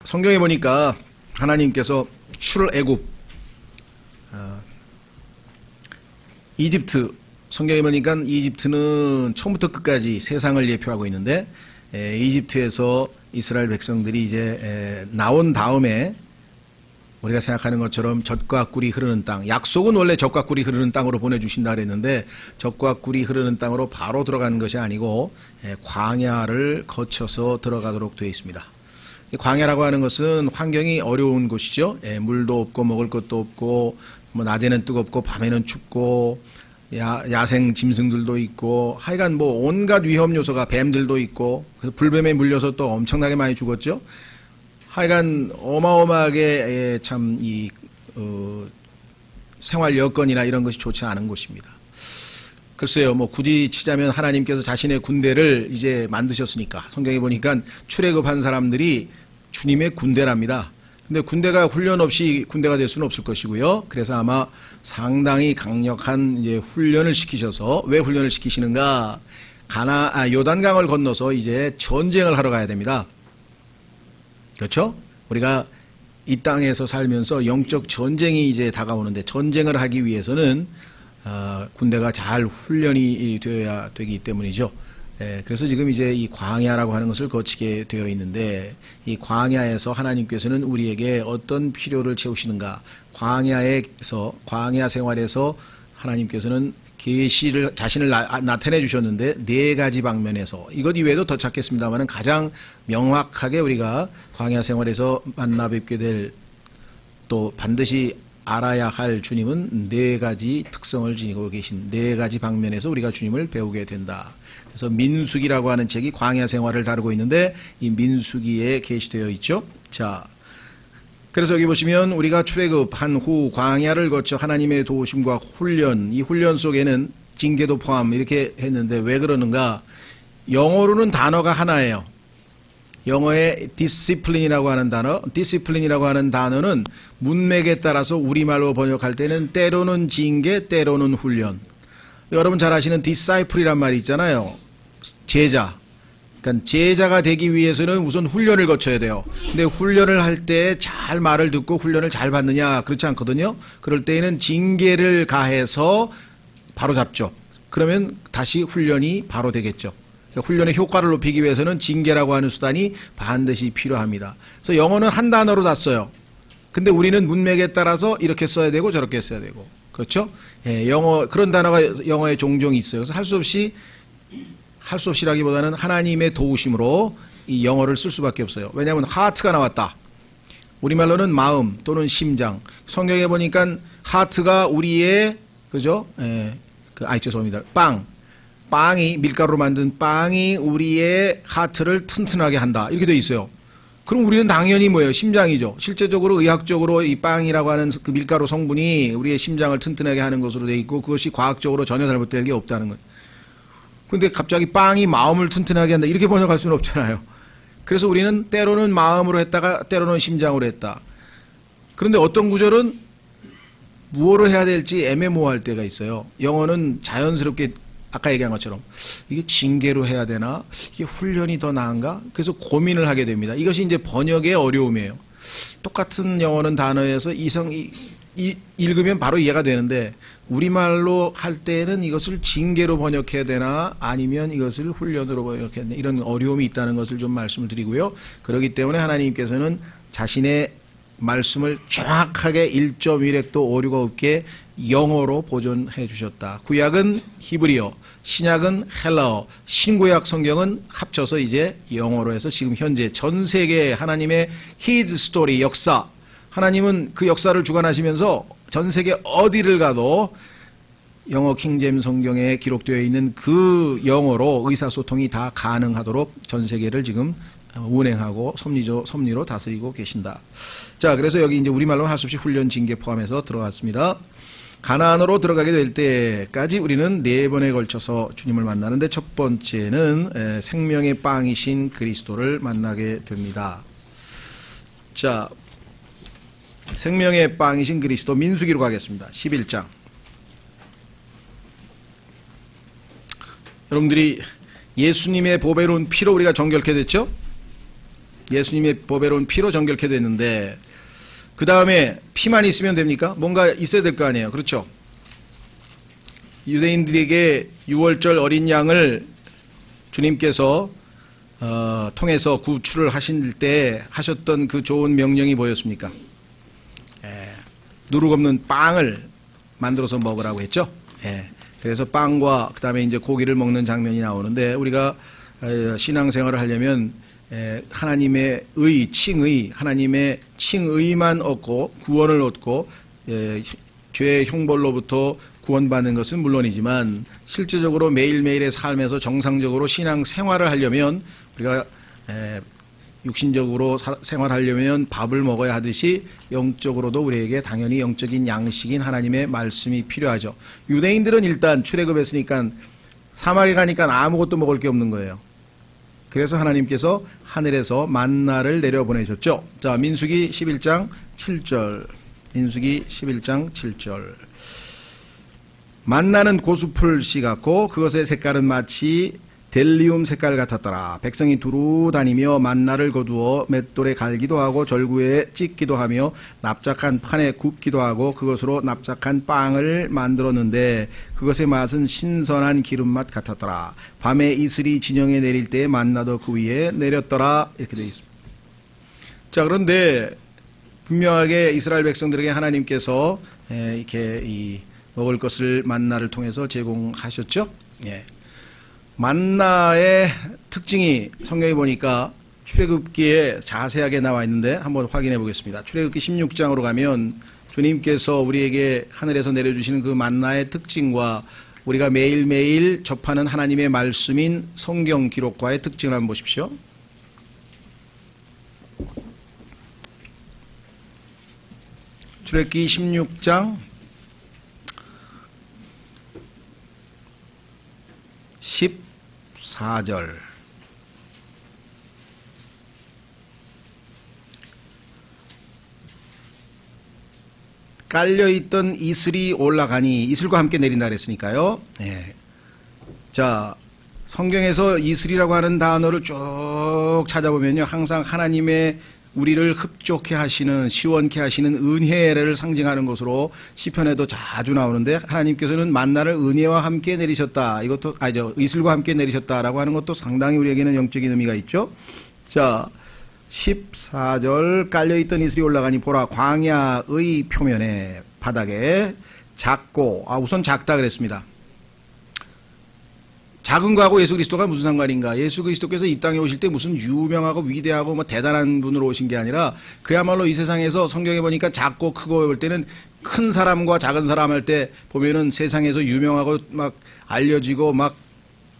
성경에 보니까 하나님께서 출애굽, 이집트, 성경에 보니까 이집트는 처음부터 끝까지 세상을 예표하고 있는데, 이집트에서 이스라엘 백성들이 이제 나온 다음에 우리가 생각하는 것처럼 젖과 꿀이 흐르는 땅, 약속은 원래 젖과 꿀이 흐르는 땅으로 보내주신다 그랬는데 젖과 꿀이 흐르는 땅으로 바로 들어가는 것이 아니고 광야를 거쳐서 들어가도록 되어 있습니다. 광야라고 하는 것은 환경이 어려운 곳이죠. 물도 없고 먹을 것도 없고, 뭐 낮에는 뜨겁고 밤에는 춥고, 야생 짐승들도 있고, 하여간 뭐 온갖 위험 요소가, 뱀들도 있고, 불뱀에 물려서 또 엄청나게 많이 죽었죠. 하여간 어마어마하게 참 이 생활 여건이나 이런 것이 좋지 않은 곳입니다. 글쎄요, 뭐 굳이 치자면 하나님께서 자신의 군대를 이제 만드셨으니까, 성경에 보니까 출애굽한 사람들이 주님의 군대랍니다. 근데 군대가 훈련 없이 군대가 될 수는 없을 것이고요. 그래서 아마 상당히 강력한 이제 훈련을 시키셔서, 왜 훈련을 시키시는가? 요단강을 건너서 이제 전쟁을 하러 가야 됩니다. 그렇죠? 우리가 이 땅에서 살면서 영적 전쟁이 이제 다가오는데, 전쟁을 하기 위해서는 군대가 잘 훈련이 되어야 되기 때문이죠. 그래서 지금 이제 이 광야라고 하는 것을 거치게 되어 있는데, 이 광야에서 하나님께서는 우리에게 어떤 필요를 채우시는가? 광야 생활에서 하나님께서는 계시를 자신을 나타내 주셨는데, 네 가지 방면에서, 이것 이외에도 더 찾겠습니다만 가장 명확하게 우리가 광야 생활에서 만나 뵙게 될, 또 반드시 알아야 할 주님은 네 가지 특성을 지니고 계신, 네 가지 방면에서 우리가 주님을 배우게 된다. 그래서 민수기라고 하는 책이 광야 생활을 다루고 있는데, 이 민수기에 게시되어 있죠. 자, 그래서 여기 보시면 우리가 출애굽한 후 광야를 거쳐 하나님의 도우심과 훈련, 이 훈련 속에는 징계도 포함 이렇게 했는데, 왜 그러는가? 영어로는 단어가 하나예요. 영어의 discipline이라고 하는 단어, discipline이라고 하는 단어는 문맥에 따라서 우리말로 번역할 때는 때로는 징계, 때로는 훈련. 여러분 잘 아시는 disciple이란 말이 있잖아요. 제자. 그러니까 제자가 되기 위해서는 우선 훈련을 거쳐야 돼요. 근데 훈련을 할 때 잘 말을 듣고 훈련을 잘 받느냐? 그렇지 않거든요. 그럴 때에는 징계를 가해서 바로 잡죠. 그러면 다시 훈련이 바로 되겠죠. 그러니까 훈련의 효과를 높이기 위해서는 징계라고 하는 수단이 반드시 필요합니다. 그래서 영어는 한 단어로 다 써요. 근데 우리는 문맥에 따라서 이렇게 써야 되고 저렇게 써야 되고. 그렇죠? 그런 단어가 영어에 종종 있어요. 그래서 할 수 없이라기보다는 하나님의 도우심으로 이 영어를 쓸 수밖에 없어요. 왜냐하면 하트가 나왔다. 우리말로는 마음 또는 심장. 성경에 보니까 하트가 우리의, 그죠? 죄송합니다. 빵이, 밀가루로 만든 빵이 우리의 하트를 튼튼하게 한다. 이렇게 되어 있어요. 그럼 우리는 당연히 뭐예요? 심장이죠. 실제적으로 의학적으로 이 빵이라고 하는 그 밀가루 성분이 우리의 심장을 튼튼하게 하는 것으로 되어 있고, 그것이 과학적으로 전혀 잘못될 게 없다는 거예요. 근데 갑자기 빵이 마음을 튼튼하게 한다, 이렇게 번역할 수는 없잖아요. 그래서 우리는 때로는 마음으로 했다가 때로는 심장으로 했다. 그런데 어떤 구절은 무엇을 해야 될지 애매모호할 때가 있어요. 영어는 자연스럽게 아까 얘기한 것처럼 이게 징계로 해야 되나? 이게 훈련이 더 나은가? 그래서 고민을 하게 됩니다. 이것이 이제 번역의 어려움이에요. 똑같은 영어는 단어에서 읽으면 바로 이해가 되는데, 우리말로 할 때는 이것을 징계로 번역해야 되나 아니면 이것을 훈련으로 번역해야 되나, 이런 어려움이 있다는 것을 좀 말씀을 드리고요. 그렇기 때문에 하나님께서는 자신의 말씀을 정확하게 1.1획도 오류가 없게 영어로 보존해 주셨다. 구약은 히브리어, 신약은 헬라어, 신구약 성경은 합쳐서 이제 영어로 해서 지금 현재 전 세계 하나님의 His story, 역사, 하나님은 그 역사를 주관하시면서 전 세계 어디를 가도 영어 킹제임스 성경에 기록되어 있는 그 영어로 의사소통이 다 가능하도록 전 세계를 지금 운행하고 섭리로 다스리고 계신다. 자, 그래서 여기 이제 우리말로는 할 수 없이 훈련, 징계 포함해서 들어갔습니다. 가나안으로 들어가게 될 때까지 우리는 4번에 걸쳐서 주님을 만나는데, 첫 번째는 생명의 빵이신 그리스도를 만나게 됩니다. 자, 생명의 빵이신 그리스도, 민수기로 가겠습니다. 11장. 여러분들이 예수님의 보배로운 피로 우리가 정결케 됐죠? 예수님의 보배로운 피로 정결케 됐는데 그 다음에 피만 있으면 됩니까? 뭔가 있어야 될 거 아니에요. 그렇죠? 유대인들에게 6월절 어린 양을 주님께서 통해서 구출을 하실 때 하셨던 그 좋은 명령이 뭐였습니까? 누룩 없는 빵을 만들어서 먹으라고 했죠. 그래서 빵과 그 다음에 이제 고기를 먹는 장면이 나오는데 우리가 신앙생활을 하려면 하나님의 칭의, 하나님의 칭의만 얻고 구원을 얻고 죄의 형벌로부터 구원받는 것은 물론이지만 실제적으로 매일매일의 삶에서 정상적으로 신앙생활을 하려면 우리가 육신적으로 생활하려면 밥을 먹어야 하듯이 영적으로도 우리에게 당연히 영적인 양식인 하나님의 말씀이 필요하죠. 유대인들은 일단 출애굽했으니까 사막에 가니까 아무것도 먹을 게 없는 거예요. 그래서 하나님께서 하늘에서 만나를 내려보내셨죠. 자, 민수기 11장 7절. 민수기 11장 7절. 만나는 고수풀 씨 같고 그것의 색깔은 마치 델리움 색깔 같았더라. 백성이 두루 다니며 만나를 거두어 맷돌에 갈기도 하고 절구에 찢기도 하며 납작한 판에 굽기도 하고 그것으로 납작한 빵을 만들었는데 그것의 맛은 신선한 기름맛 같았더라. 밤에 이슬이 진영에 내릴 때 만나도 그 위에 내렸더라. 이렇게 되어 있습니다. 자, 그런데 분명하게 이스라엘 백성들에게 하나님께서 이렇게 먹을 것을 만나를 통해서 제공하셨죠. 만나의 특징이 성경에 보니까 출애굽기에 자세하게 나와 있는데 한번 확인해 보겠습니다. 출애굽기 16장으로 가면 주님께서 우리에게 하늘에서 내려주시는 그 만나의 특징과 우리가 매일매일 접하는 하나님의 말씀인 성경 기록과의 특징을 한번 보십시오. 출애굽기 16장 14절. 깔려있던 이슬이 올라가니 이슬과 함께 내린다 그랬으니까요. 자, 성경에서 이슬이라고 하는 단어를 쭉 찾아보면요, 항상 하나님의 우리를 흡족해 하시는, 시원케 하시는 은혜를 상징하는 것으로 시편에도 자주 나오는데 하나님께서는 만나를 은혜와 함께 내리셨다. 이것도 이슬과 함께 내리셨다라고 하는 것도 상당히 우리에게는 영적인 의미가 있죠. 자, 14절. 깔려있던 이슬이 올라가니 보라 광야의 표면에 바닥에 작고, 우선 작다 그랬습니다. 작은 거하고 예수 그리스도가 무슨 상관인가? 예수 그리스도께서 이 땅에 오실 때 무슨 유명하고 위대하고 뭐 대단한 분으로 오신 게 아니라 그야말로 이 세상에서 성경에 보니까 작고 크고 볼 때는 큰 사람과 작은 사람 할 때 보면은 세상에서 유명하고 막 알려지고 막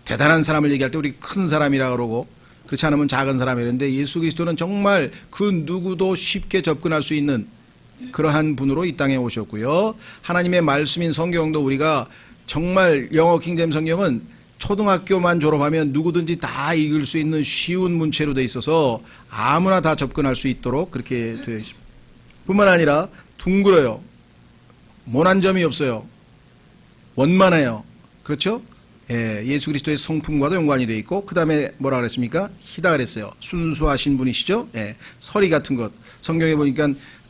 대단한 사람을 얘기할 때 우리 큰 사람이라 그러고 그렇지 않으면 작은 사람이랬는데 예수 그리스도는 정말 그 누구도 쉽게 접근할 수 있는 그러한 분으로 이 땅에 오셨고요. 하나님의 말씀인 성경도 우리가 정말 영어 킹제임 성경은 초등학교만 졸업하면 누구든지 다 읽을 수 있는 쉬운 문체로 되어 있어서 아무나 다 접근할 수 있도록 그렇게 되어 있습니다. 뿐만 아니라 둥글어요. 모난 점이 없어요. 원만해요. 그렇죠? 예수 그리스도의 성품과도 연관이 되어 있고 그 다음에 뭐라 그랬습니까? 희다 그랬어요. 순수하신 분이시죠? 서리 같은 것. 성경에 보니까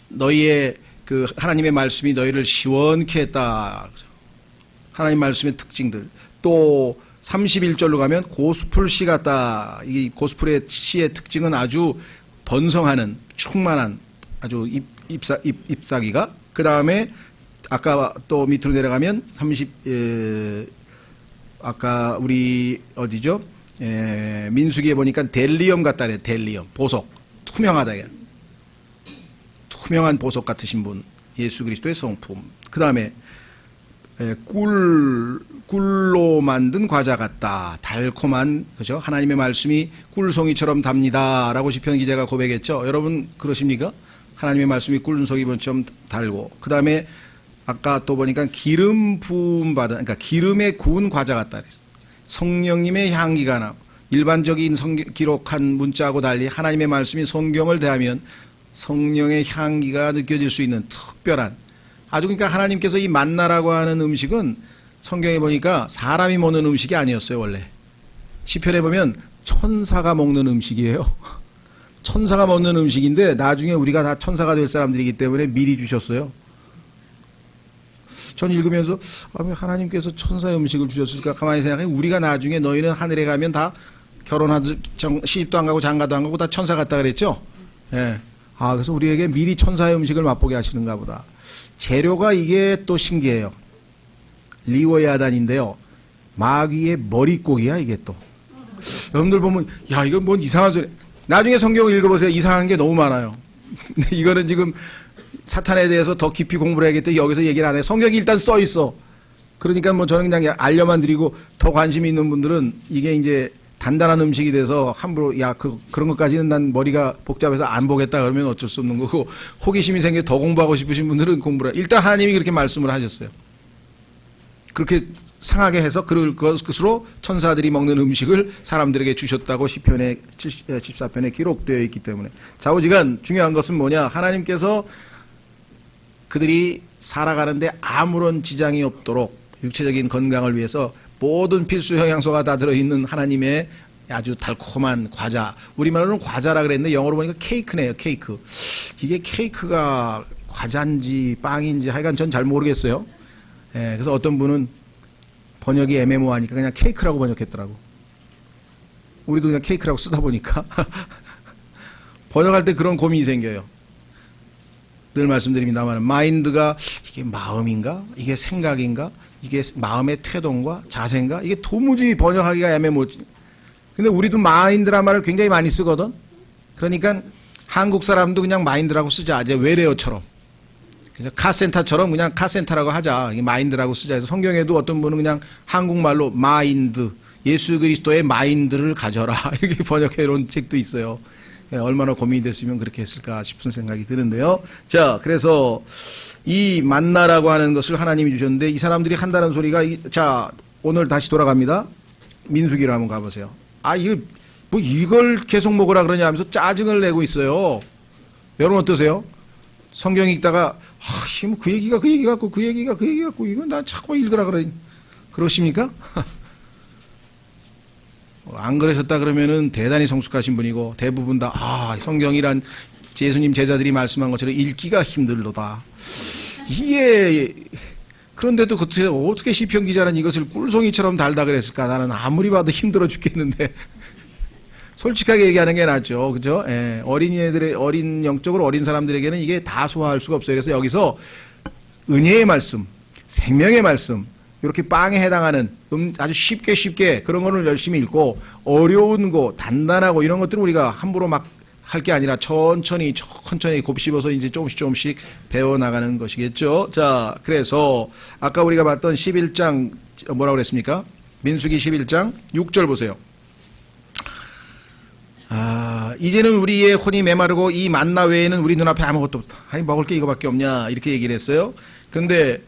너희의 그 하나님의 말씀이 너희를 시원케 했다. 하나님 말씀의 특징들. 또 31절로 가면 고스풀 씨 같다. 이 고스풀의 시의 특징은 아주 번성하는, 충만한, 아주 잎사귀가. 그 다음에 아까 또 밑으로 내려가면 아까 우리 어디죠? 민수기에 보니까 델리엄 같다 그래. 델리엄. 보석. 투명하다. 투명한 보석 같으신 분. 예수 그리스도의 성품. 그 다음에 꿀로 만든 과자 같다. 달콤한, 그죠? 하나님의 말씀이 꿀송이처럼 답니다. 라고 시편 기자가 고백했죠. 여러분, 그러십니까? 하나님의 말씀이 꿀송이처럼 달고. 그 다음에 아까 또 보니까 기름 부음 받은, 그러니까 기름에 구운 과자 같다. 그랬어요. 성령님의 향기가 나고, 일반적인 기록한 문자하고 달리 하나님의 말씀이 성경을 대하면 성령의 향기가 느껴질 수 있는 특별한, 아주 그러니까 하나님께서 이 만나라고 하는 음식은 성경에 보니까 사람이 먹는 음식이 아니었어요, 원래. 시편에 보면 천사가 먹는 음식이에요. 천사가 먹는 음식인데 나중에 우리가 다 천사가 될 사람들이기 때문에 미리 주셨어요. 전 읽으면서 왜 하나님께서 천사의 음식을 주셨을까 가만히 생각해. 우리가 나중에 너희는 하늘에 가면 다 결혼하도 시집도 안 가고 장가도 안 가고 다 천사 같다 그랬죠. 예. 그래서 우리에게 미리 천사의 음식을 맛보게 하시는가 보다. 재료가 이게 또 신기해요. 리워야단인데요. 마귀의 머릿고기야 이게 또. 여러분들 보면 이건 뭔 이상한 소리. 나중에 성경을 읽어보세요. 이상한 게 너무 많아요. 근데 이거는 지금 사탄에 대해서 더 깊이 공부를 해야겠기 때문에 여기서 얘기를 안 해요. 성경이 일단 써 있어. 그러니까 뭐 저는 그냥 알려만 드리고 더 관심이 있는 분들은 이게 이제 단단한 음식이 돼서 함부로 그런 것까지는 난 머리가 복잡해서 안 보겠다 그러면 어쩔 수 없는 거고, 호기심이 생겨 더 공부하고 싶으신 분들은 공부를 일단 하나님이 그렇게 말씀을 하셨어요. 그렇게 상하게 해서 그럴 것으로 천사들이 먹는 음식을 사람들에게 주셨다고 시편의 14편에 기록되어 있기 때문에. 좌우지간 중요한 것은 뭐냐, 하나님께서 그들이 살아가는데 아무런 지장이 없도록 육체적인 건강을 위해서 모든 필수 영양소가 다 들어있는 하나님의 아주 달콤한 과자, 우리말로는 과자라 그랬는데 영어로 보니까 케이크네요. 케이크. 이게 케이크가 과자인지 빵인지 하여간 전 잘 모르겠어요. 그래서 어떤 분은 번역이 애매모호하니까 그냥 케이크라고 번역했더라고. 우리도 그냥 케이크라고 쓰다 보니까 번역할 때 그런 고민이 생겨요. 늘 말씀드립니다만 마인드가 이게 마음인가? 이게 생각인가? 이게 마음의 태동과 자세인가? 이게 도무지 번역하기가 애매모호지. 근데 우리도 마인드란 말을 굉장히 많이 쓰거든. 그러니까 한국 사람도 그냥 마인드라고 쓰자. 이제 외래어처럼. 그냥 카센터처럼 그냥 카센터라고 하자. 이게 마인드라고 쓰자 해서 성경에도 어떤 분은 그냥 한국말로 마인드, 예수 그리스도의 마인드를 가져라. 이렇게 번역해 놓은 책도 있어요. 얼마나 고민이 됐으면 그렇게 했을까 싶은 생각이 드는데요. 자, 그래서 이 만나라고 하는 것을 하나님이 주셨는데 이 사람들이 한다는 소리가, 자, 오늘 다시 돌아갑니다. 민수기로 한번 가보세요. 이걸 계속 먹으라 그러냐 하면서 짜증을 내고 있어요. 여러분 어떠세요? 성경 읽다가, 그 얘기가 그 얘기 같고, 그 얘기가 그 얘기 같고, 이건 나 자꾸 읽으라 그러십니까? 안 그러셨다 그러면은 대단히 성숙하신 분이고, 대부분 다, 성경이란 예수님 제자들이 말씀한 것처럼 읽기가 힘들도다. 이게, 그런데도 어떻게 시편 기자는 이것을 꿀송이처럼 달다 그랬을까? 나는 아무리 봐도 힘들어 죽겠는데. 솔직하게 얘기하는 게 낫죠. 그죠? 어린 영적으로 어린 사람들에게는 이게 다 소화할 수가 없어요. 그래서 여기서 은혜의 말씀, 생명의 말씀, 이렇게 빵에 해당하는 아주 쉽게 그런 거를 열심히 읽고, 어려운 거, 단단하고 이런 것들은 우리가 함부로 막 할 게 아니라 천천히 곱씹어서 이제 조금씩 배워나가는 것이겠죠. 자, 그래서 아까 우리가 봤던 11장 뭐라고 그랬습니까? 민수기 11장 6절 보세요. 이제는 우리의 혼이 메마르고 이 만나 외에는 우리 눈앞에 아무것도 없다. 먹을 게 이거밖에 없냐, 이렇게 얘기를 했어요. 근데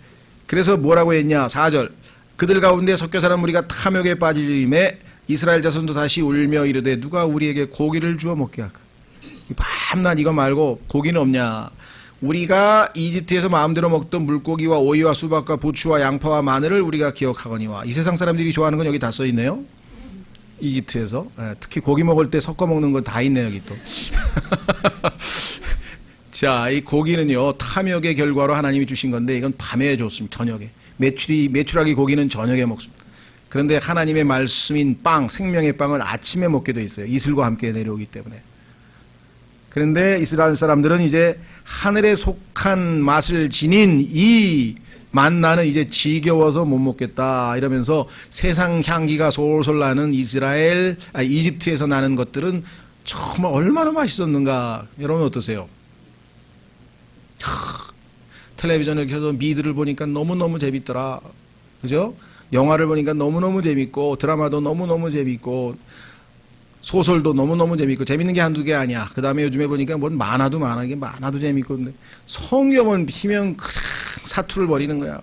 그래서 뭐라고 했냐, 4절. 그들 가운데 섞여 사는 무리가 탐욕에 빠지림에 이스라엘 자손도 다시 울며 이르되 누가 우리에게 고기를 주어 먹게 할까? 밤낮 이거 말고 고기는 없냐. 우리가 이집트에서 마음대로 먹던 물고기와 오이와 수박과 부추와 양파와 마늘을 우리가 기억하거니와. 이 세상 사람들이 좋아하는 건 여기 다 써있네요. 이집트에서. 특히 고기 먹을 때 섞어 먹는 건 다 있네요 여기 또. 자, 이 고기는요 탐욕의 결과로 하나님이 주신 건데 이건 밤에 줬습니다. 저녁에. 메추라기 고기는 저녁에 먹습니다. 그런데 하나님의 말씀인 빵, 생명의 빵을 아침에 먹게 돼 있어요. 이슬과 함께 내려오기 때문에. 그런데 이스라엘 사람들은 이제 하늘에 속한 맛을 지닌 이 만나는 이제 지겨워서 못 먹겠다 이러면서 세상 향기가 솔솔 나는 이집트에서 나는 것들은 정말 얼마나 맛있었는가. 여러분 어떠세요? 텔레비전을 켜서 미드를 보니까 너무너무 재밌더라. 그죠? 영화를 보니까 너무너무 재밌고, 드라마도 너무너무 재밌고, 소설도 너무너무 재밌고, 재밌는 게 한두 개 아니야. 그 다음에 요즘에 보니까 뭔 만화도 많아. 이게 만화도 재밌고, 근데 성경은 피면 사투를 벌이는 거야.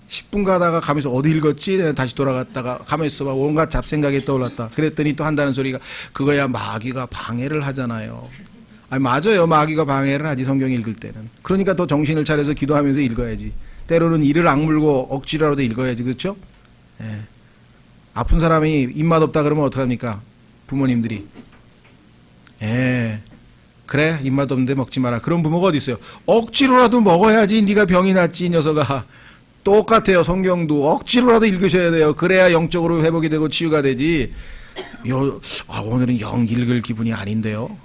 10분 가다가 가면서 어디 읽었지? 다시 돌아갔다가 가만히 있어봐. 온갖 잡생각이 떠올랐다. 그랬더니 또 한다는 소리가 그거야 마귀가 방해를 하잖아요. 맞아요. 마귀가 방해를 하지, 성경 읽을 때는. 그러니까 더 정신을 차려서 기도하면서 읽어야지. 때로는 이를 악물고 억지로라도 읽어야지. 그렇죠? 예. 아픈 사람이 입맛 없다 그러면 어떡합니까? 부모님들이. 예. 그래 입맛 없는데 먹지 마라. 그런 부모가 어디 있어요. 억지로라도 먹어야지 네가 병이 낫지 이 녀석아. 똑같아요. 성경도 억지로라도 읽으셔야 돼요. 그래야 영적으로 회복이 되고 치유가 되지. 오늘은 영 읽을 기분이 아닌데요.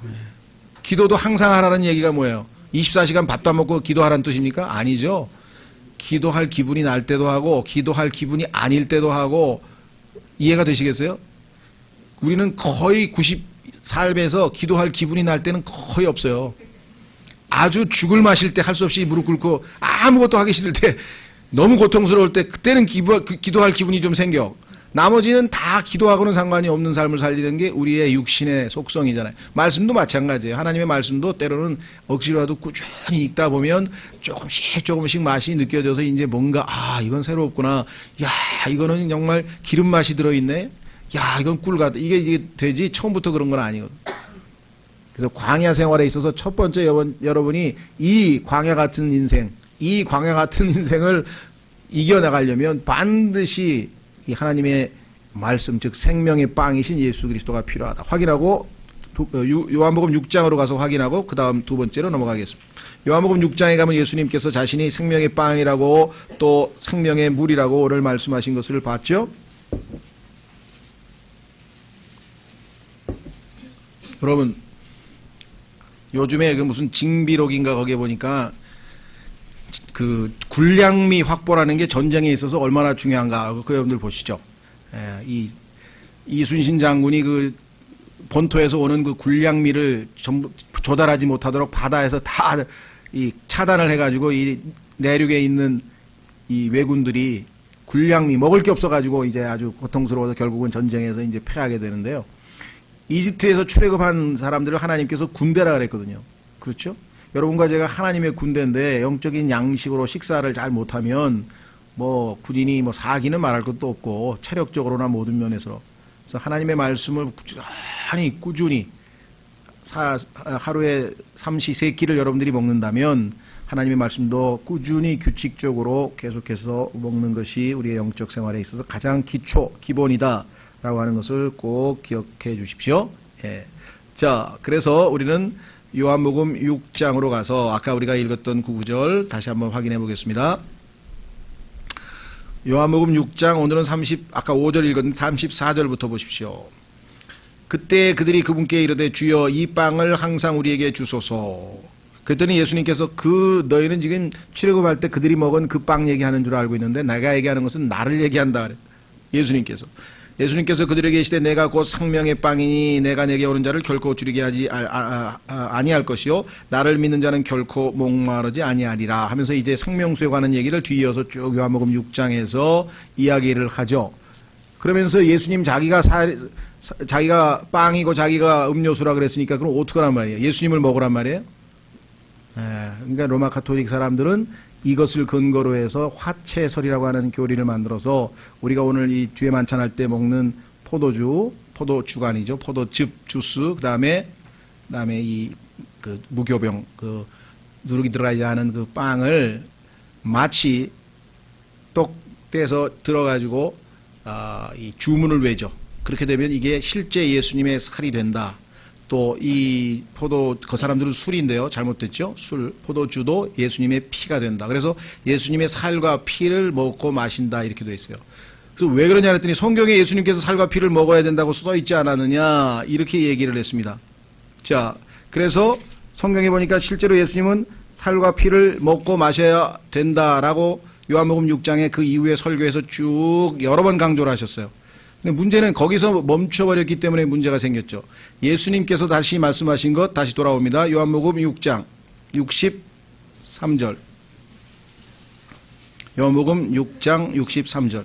기도도 항상 하라는 얘기가 뭐예요? 24시간 밥도 안 먹고 기도하라는 뜻입니까? 아니죠. 기도할 기분이 날 때도 하고 기도할 기분이 아닐 때도 하고. 이해가 되시겠어요? 우리는 거의 90삶에서 기도할 기분이 날 때는 거의 없어요. 아주 죽을 마실 때 할 수 없이 무릎 꿇고 아무것도 하기 싫을 때 너무 고통스러울 때 그때는 기도할 기분이 좀 생겨. 나머지는 다 기도하고는 상관이 없는 삶을 살리는 게 우리의 육신의 속성이잖아요. 말씀도 마찬가지예요. 하나님의 말씀도 때로는 억지로라도 꾸준히 읽다 보면 조금씩 맛이 느껴져서 이제 뭔가 이건 새롭구나. 야 이거는 정말 기름 맛이 들어있네. 야 이건 꿀 같다. 이게 되지 처음부터 그런 건 아니거든. 그래서 광야 생활에 있어서 첫 번째 여러분이 이 광야 같은 인생을 이겨나가려면 반드시 이 하나님의 말씀 즉 생명의 빵이신 예수 그리스도가 필요하다. 확인하고 요한복음 6장으로 가서 확인하고 그 다음 두 번째로 넘어가겠습니다. 요한복음 6장에 가면 예수님께서 자신이 생명의 빵이라고 또 생명의 물이라고 오늘 말씀하신 것을 봤죠. 여러분 요즘에 그 무슨 징비록인가 거기에 보니까 그 군량미 확보라는 게 전쟁에 있어서 얼마나 중요한가 그 여러분들 보시죠. 이 이순신 장군이 그 본토에서 오는 그 군량미를 전부 조달하지 못하도록 바다에서 다 이 차단을 해가지고 이 내륙에 있는 이 왜군들이 군량미 먹을 게 없어가지고 이제 아주 고통스러워서 결국은 전쟁에서 이제 패하게 되는데요. 이집트에서 출애굽한 사람들을 하나님께서 군대라 그랬거든요. 그렇죠? 여러분과 제가 하나님의 군대인데 영적인 양식으로 식사를 잘 못하면 뭐 군인이 뭐 사기는 말할 것도 없고 체력적으로나 모든 면에서 그래서 하나님의 말씀을 꾸준히 하루에 삼시 세끼를 여러분들이 먹는다면 하나님의 말씀도 꾸준히 규칙적으로 계속해서 먹는 것이 우리의 영적 생활에 있어서 가장 기본이다라고 하는 것을 꼭 기억해 주십시오. 예. 자, 그래서 우리는 요한복음 6장으로 가서 아까 우리가 읽었던 구절 다시 한번 확인해 보겠습니다. 요한복음 6장 오늘은 아까 5절 읽었는데 34절부터 보십시오. 그때 그들이 그분께 이르되 주여 이 빵을 항상 우리에게 주소서. 그랬더니 예수님께서 너희는 지금 출애굽할 때 그들이 먹은 그 빵 얘기하는 줄 알고 있는데 내가 얘기하는 것은 나를 얘기한다 그래. 예수님께서 그들에게 이르시되 내가 곧 생명의 빵이니 내가 내게 오는 자를 결코 줄이게 하지 아니할 것이요 나를 믿는 자는 결코 목마르지 아니하리라 하면서 이제 생명수에 관한 얘기를 뒤이어서 쭉 요한복음 6장에서 이야기를 하죠. 그러면서 예수님 자기가 빵이고 자기가 음료수라 그랬으니까 그럼 어떡하란 말이에요? 예수님을 먹으란 말이에요? 그러니까 로마 가톨릭 사람들은 이것을 근거로 해서 화채설이라고 하는 교리를 만들어서 우리가 오늘 이 주에 만찬할 때 먹는 포도주가 아니죠. 포도즙 주스, 그다음에 이 그 무교병 그 누룩이 들어가지 않은 그 빵을 마치 똑 떼서 들어가지고 이 주문을 외죠. 그렇게 되면 이게 실제 예수님의 살이 된다. 또 이 그 사람들은 술인데요. 잘못됐죠. 포도주도 예수님의 피가 된다. 그래서 예수님의 살과 피를 먹고 마신다 이렇게 되어 있어요. 그래서 왜 그러냐 했더니 성경에 예수님께서 살과 피를 먹어야 된다고 써 있지 않았느냐 이렇게 얘기를 했습니다. 자, 그래서 성경에 보니까 실제로 예수님은 살과 피를 먹고 마셔야 된다라고 요한복음 6장에 그 이후에 설교에서 쭉 여러 번 강조를 하셨어요. 근데 문제는 거기서 멈춰버렸기 때문에 문제가 생겼죠. 예수님께서 다시 말씀하신 것 다시 돌아옵니다. 요한복음 6장 63절. 요한복음 6장 63절.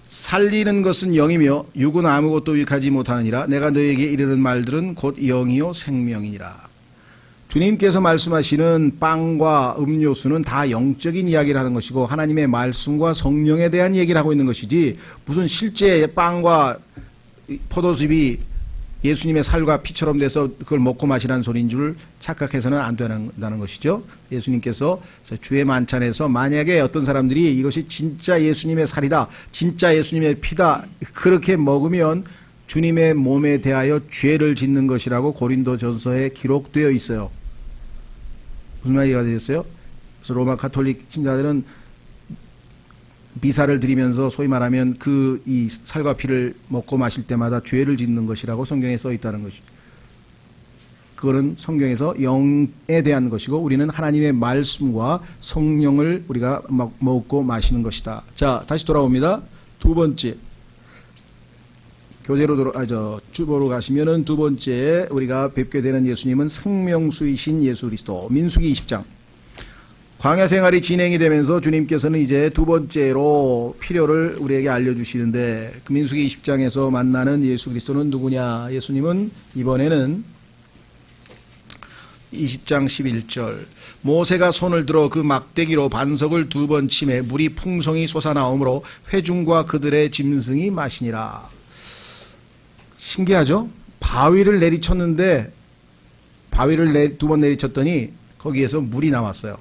살리는 것은 영이며 육은 아무것도 유익하지 못하느니라. 내가 너에게 이르는 말들은 곧 영이요 생명이니라. 주님께서 말씀하시는 빵과 음료수는 다 영적인 이야기를 하는 것이고 하나님의 말씀과 성령에 대한 얘기를 하고 있는 것이지 무슨 실제 빵과 포도즙이 예수님의 살과 피처럼 돼서 그걸 먹고 마시라는 소리인 줄 착각해서는 안 된다는 것이죠. 예수님께서 주의 만찬에서 만약에 어떤 사람들이 이것이 진짜 예수님의 살이다, 진짜 예수님의 피다 그렇게 먹으면 주님의 몸에 대하여 죄를 짓는 것이라고 고린도전서에 기록되어 있어요. 무슨 말이가 되겠어요? 그래서 로마 가톨릭 신자들은 미사를 드리면서 소위 말하면 이 살과 피를 먹고 마실 때마다 죄를 짓는 것이라고 성경에 써 있다는 것이죠. 그거는 성경에서 영에 대한 것이고 우리는 하나님의 말씀과 성령을 우리가 먹고 마시는 것이다. 자, 다시 돌아옵니다. 두 번째. 교재로 주보로 가시면은 두 번째 우리가 뵙게 되는 예수님은 생명수이신 예수 그리스도. 민수기 20장. 광야 생활이 진행이 되면서 주님께서는 이제 두 번째로 필요를 우리에게 알려주시는데 그 민수기 20장에서 만나는 예수 그리스도는 누구냐? 예수님은 이번에는 20장 11절 모세가 손을 들어 그 막대기로 반석을 두 번 치매 물이 풍성히 솟아나오므로 회중과 그들의 짐승이 마시니라. 신기하죠? 바위를 내리쳤는데 바위를 두 번 내리쳤더니 거기에서 물이 나왔어요.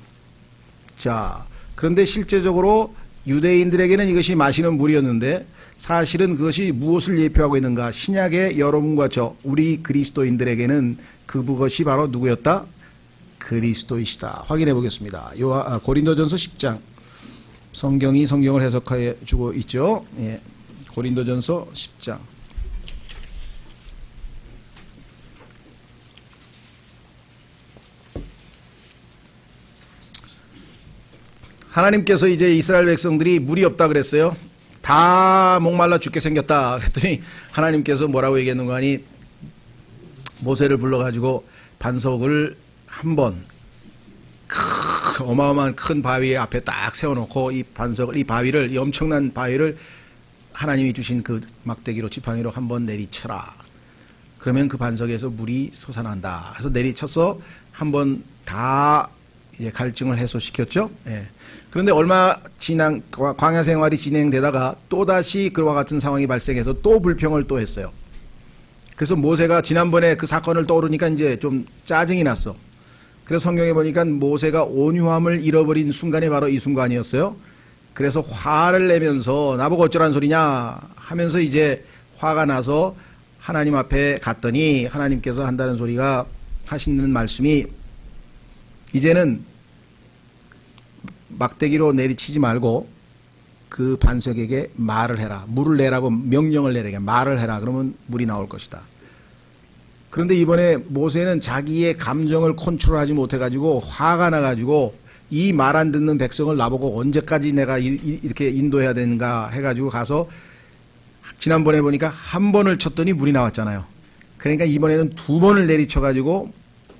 자, 그런데 실제적으로 유대인들에게는 이것이 마시는 물이었는데 사실은 그것이 무엇을 예표하고 있는가? 신약의 여러분과 저 우리 그리스도인들에게는 그것이 바로 누구였다? 그리스도이시다. 확인해 보겠습니다. 고린도전서 10장. 성경이 성경을 해석해 주고 있죠. 예. 고린도전서 10장. 하나님께서 이제 이스라엘 백성들이 물이 없다 그랬어요. 다 목말라 죽게 생겼다 그랬더니 하나님께서 뭐라고 얘기했는가 하니 모세를 불러가지고 반석을 한번 어마어마한 큰 바위 앞에 딱 세워놓고 이 바위를 이 엄청난 바위를 하나님이 주신 그 막대기로 지팡이로 한번 내리쳐라. 그러면 그 반석에서 물이 솟아난다. 그래서 내리쳐서 한번 다 이제 갈증을 해소시켰죠. 예. 그런데 얼마 지난 광야 생활이 진행되다가 또다시 그와 같은 상황이 발생해서 또 불평을 또 했어요. 그래서 모세가 지난번에 그 사건을 떠오르니까 이제 좀 짜증이 났어. 그래서 성경에 보니까 모세가 온유함을 잃어버린 순간이 바로 이 순간이었어요. 그래서 화를 내면서 나보고 어쩌라는 소리냐 하면서 이제 화가 나서 하나님 앞에 갔더니 하나님께서 한다는 소리가 하시는 말씀이 이제는 막대기로 내리치지 말고 그 반석에게 말을 해라. 물을 내라고 명령을 내라게 말을 해라. 그러면 물이 나올 것이다. 그런데 이번에 모세는 자기의 감정을 컨트롤하지 못해가지고 화가 나가지고 이 말 안 듣는 백성을 나보고 언제까지 내가 이렇게 인도해야 되는가 해가지고 가서 지난번에 보니까 한 번을 쳤더니 물이 나왔잖아요. 그러니까 이번에는 두 번을 내리쳐가지고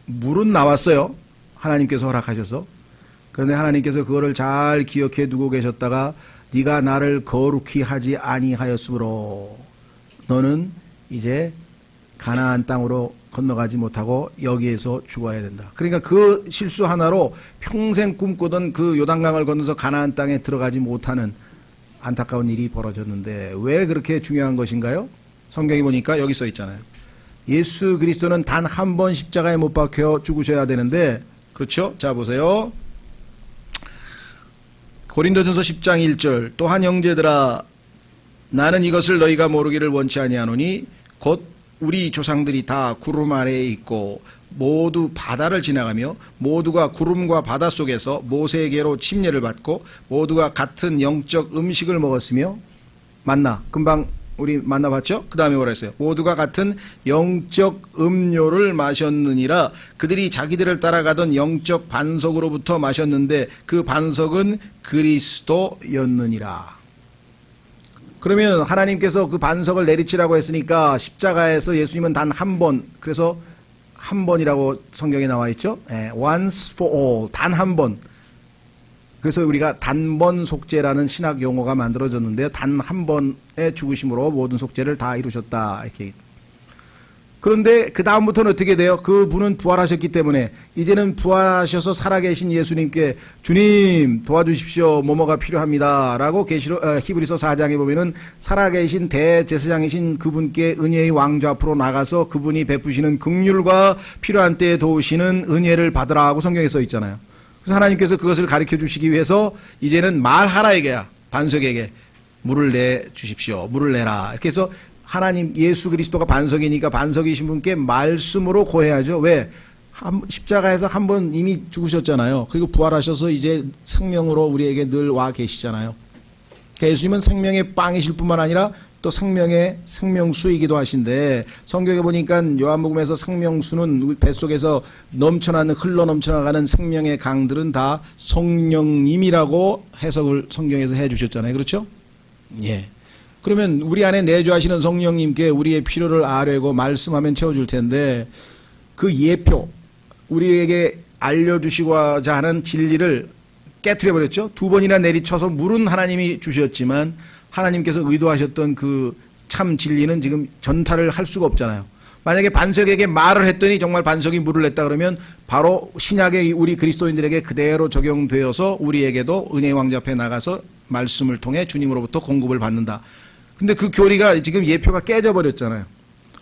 물은 나왔어요. 하나님께서 허락하셔서. 그런데 하나님께서 그거를 잘 기억해 두고 계셨다가 네가 나를 거룩히 하지 아니하였으므로 너는 이제 가나안 땅으로 건너가지 못하고 여기에서 죽어야 된다. 그러니까 그 실수 하나로 평생 꿈꾸던 그 요단강을 건너서 가나안 땅에 들어가지 못하는 안타까운 일이 벌어졌는데 왜 그렇게 중요한 것인가요? 성경에 보니까 여기 써 있잖아요. 예수 그리스도는 단 한 번 십자가에 못 박혀 죽으셔야 되는데 그렇죠? 자 보세요. 고린도전서 10장 1절 또한 형제들아 나는 이것을 너희가 모르기를 원치 아니하노니 곧 우리 조상들이 다 구름 아래에 있고 모두 바다를 지나가며 모두가 구름과 바다 속에서 모세에게로 침례를 받고 모두가 같은 영적 음식을 먹었으며 만나 금방 우리 만나봤죠? 그 다음에 뭐라 했어요? 모두가 같은 영적 음료를 마셨느니라. 그들이 자기들을 따라가던 영적 반석으로부터 마셨는데 그 반석은 그리스도였느니라. 그러면 하나님께서 그 반석을 내리치라고 했으니까 십자가에서 예수님은 단 한 번, 그래서 한 번이라고 성경에 나와 있죠? once for all, 단 한 번. 그래서 우리가 단번 속죄라는 신학 용어가 만들어졌는데요. 단 한 번의 죽으심으로 모든 속죄를 다 이루셨다. 이렇게. 그런데 그 다음부터는 어떻게 돼요? 그분은 부활하셨기 때문에 이제는 부활하셔서 살아계신 예수님께 주님 도와주십시오. 뭐뭐가 필요합니다. 라고 히브리서 4장에 보면은 살아계신 대제사장이신 그분께 은혜의 왕좌 앞으로 나가서 그분이 베푸시는 긍휼과 필요한 때에 도우시는 은혜를 받으라 하고 성경에 써 있잖아요. 그래서 하나님께서 그것을 가르쳐 주시기 위해서 이제는 말하라 에게야 반석에게 물을 내 주십시오. 물을 내라. 이렇게 해서 하나님 예수 그리스도가 반석이니까 반석이신 분께 말씀으로 고해야죠. 왜? 십자가에서 한 번 이미 죽으셨잖아요. 그리고 부활하셔서 이제 생명으로 우리에게 늘 와 계시잖아요. 그러니까 예수님은 생명의 빵이실 뿐만 아니라 또 생명의 생명수이기도 하신데, 성경에 보니까 요한복음에서 생명수는 뱃속에서 넘쳐나는, 흘러 넘쳐나가는 생명의 강들은 다 성령님이라고 해석을 성경에서 해 주셨잖아요. 그렇죠? 예. 그러면 우리 안에 내주하시는 성령님께 우리의 필요를 아뢰고 말씀하면 채워줄 텐데, 그 예표, 우리에게 알려주시고자 하는 진리를 깨트려버렸죠. 두 번이나 내리쳐서 물은 하나님이 주셨지만 하나님께서 의도하셨던 그 참 진리는 지금 전달을 할 수가 없잖아요. 만약에 반석에게 말을 했더니 정말 반석이 물을 냈다 그러면 바로 신약의 우리 그리스도인들에게 그대로 적용되어서 우리에게도 은혜의 왕자 앞에 나가서 말씀을 통해 주님으로부터 공급을 받는다. 근데 그 교리가 지금 예표가 깨져버렸잖아요.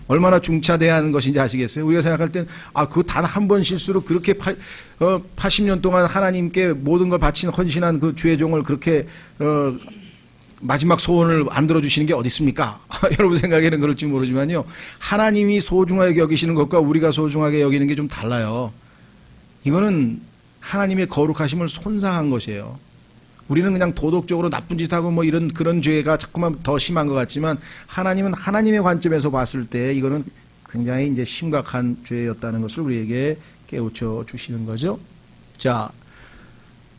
얼마나 중차대한 것인지 아시겠어요? 우리가 생각할 땐, 그거 단 한 번 실수로 그렇게 80년 동안 하나님께 모든 걸 바친 헌신한 그 주의 종을 그렇게, 마지막 소원을 안 들어주시는 게 어디 있습니까? 여러분 생각에는 그럴지 모르지만요. 하나님이 소중하게 여기시는 것과 우리가 소중하게 여기는 게 좀 달라요. 이거는 하나님의 거룩하심을 손상한 것이에요. 우리는 그냥 도덕적으로 나쁜 짓하고 뭐 이런 그런 죄가 자꾸만 더 심한 것 같지만, 하나님은 하나님의 관점에서 봤을 때 이거는 굉장히 이제 심각한 죄였다는 것을 우리에게 깨우쳐 주시는 거죠. 자,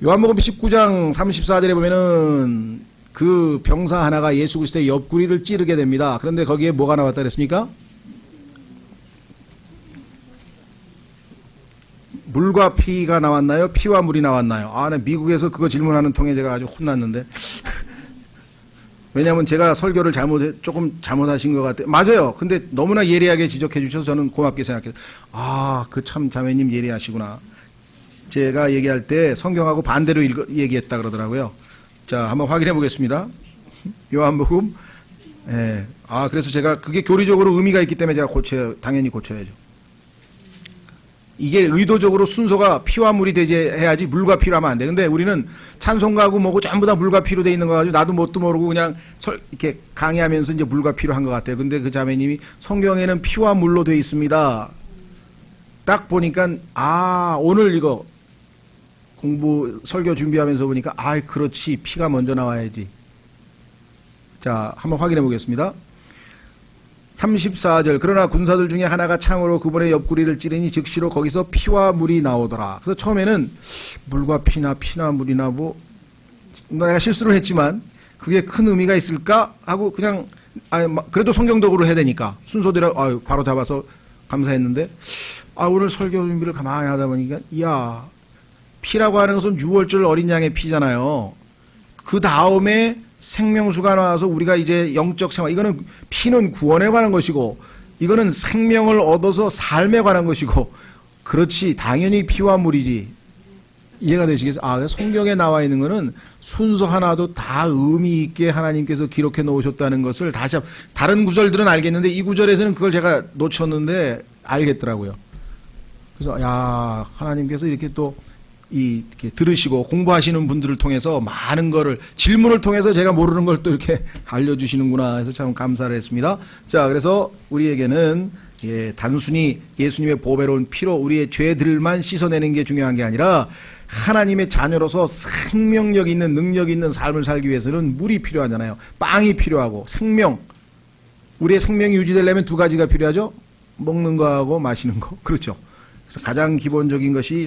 요한복음 19장 34절에 보면은 그 병사 하나가 예수 그리스도의 옆구리를 찌르게 됩니다. 그런데 거기에 뭐가 나왔다 그랬습니까? 물과 피가 나왔나요? 피와 물이 나왔나요? 나 미국에서 그거 질문하는 통에 제가 아주 혼났는데. 왜냐하면 제가 설교를 조금 잘못하신 것 같아요. 맞아요. 근데 너무나 예리하게 지적해 주셔서 저는 고맙게 생각해요. 그 참 자매님 예리하시구나. 제가 얘기할 때 성경하고 반대로 얘기했다 그러더라고요. 자, 한번 확인해 보겠습니다. 요한복음. 예. 그래서 제가 그게 교리적으로 의미가 있기 때문에 제가 당연히 고쳐야죠. 이게 의도적으로 순서가 피와 물이 되지 해야지 물과 피로 하면 안 돼. 근데 우리는 찬송가고 뭐고 전부 다 물과 피로 돼 있는 거 가지고 나도 뭣도 모르고 그냥 이렇게 강의하면서 이제 물과 피로 한 것 같아요. 근데 그 자매님이 성경에는 피와 물로 돼 있습니다. 딱 보니까 오늘 이거 설교 준비하면서 보니까 그렇지, 피가 먼저 나와야지. 자, 한번 확인해 보겠습니다. 34절, 그러나 군사들 중에 하나가 창으로 그분의 옆구리를 찌르니 즉시로 거기서 피와 물이 나오더라. 그래서 처음에는 물과 피나 물이나 내가 실수를 했지만 그게 큰 의미가 있을까 하고 그냥 그래도 성경적으로 해야 되니까 순서대로 바로 잡아서 감사했는데, 오늘 설교 준비를 가만히 하다 보니까 피라고 하는 것은 6월절 어린 양의 피잖아요. 그 다음에 생명수가 나와서 우리가 이제 영적 생활, 이거는 피는 구원에 관한 것이고 이거는 생명을 얻어서 삶에 관한 것이고, 그렇지, 당연히 피와 물이지. 이해가 되시겠어요? 성경에 나와 있는 거는 순서 하나도 다 의미 있게 하나님께서 기록해 놓으셨다는 것을 다른 구절들은 알겠는데 이 구절에서는 그걸 제가 놓쳤는데 알겠더라고요. 그래서 하나님께서 이렇게 또 이렇게 들으시고 공부하시는 분들을 통해서 많은 거를 질문을 통해서 제가 모르는 걸 또 이렇게 알려주시는구나 해서 참 감사를 했습니다. 자, 그래서 우리에게는 단순히 예수님의 보배로운 피로 우리의 죄들만 씻어내는 게 중요한 게 아니라 하나님의 자녀로서 생명력 있는, 능력 있는 삶을 살기 위해서는 물이 필요하잖아요. 빵이 필요하고 생명. 우리의 생명이 유지되려면 두 가지가 필요하죠. 먹는 거하고 마시는 거. 그렇죠. 그래서 가장 기본적인 것이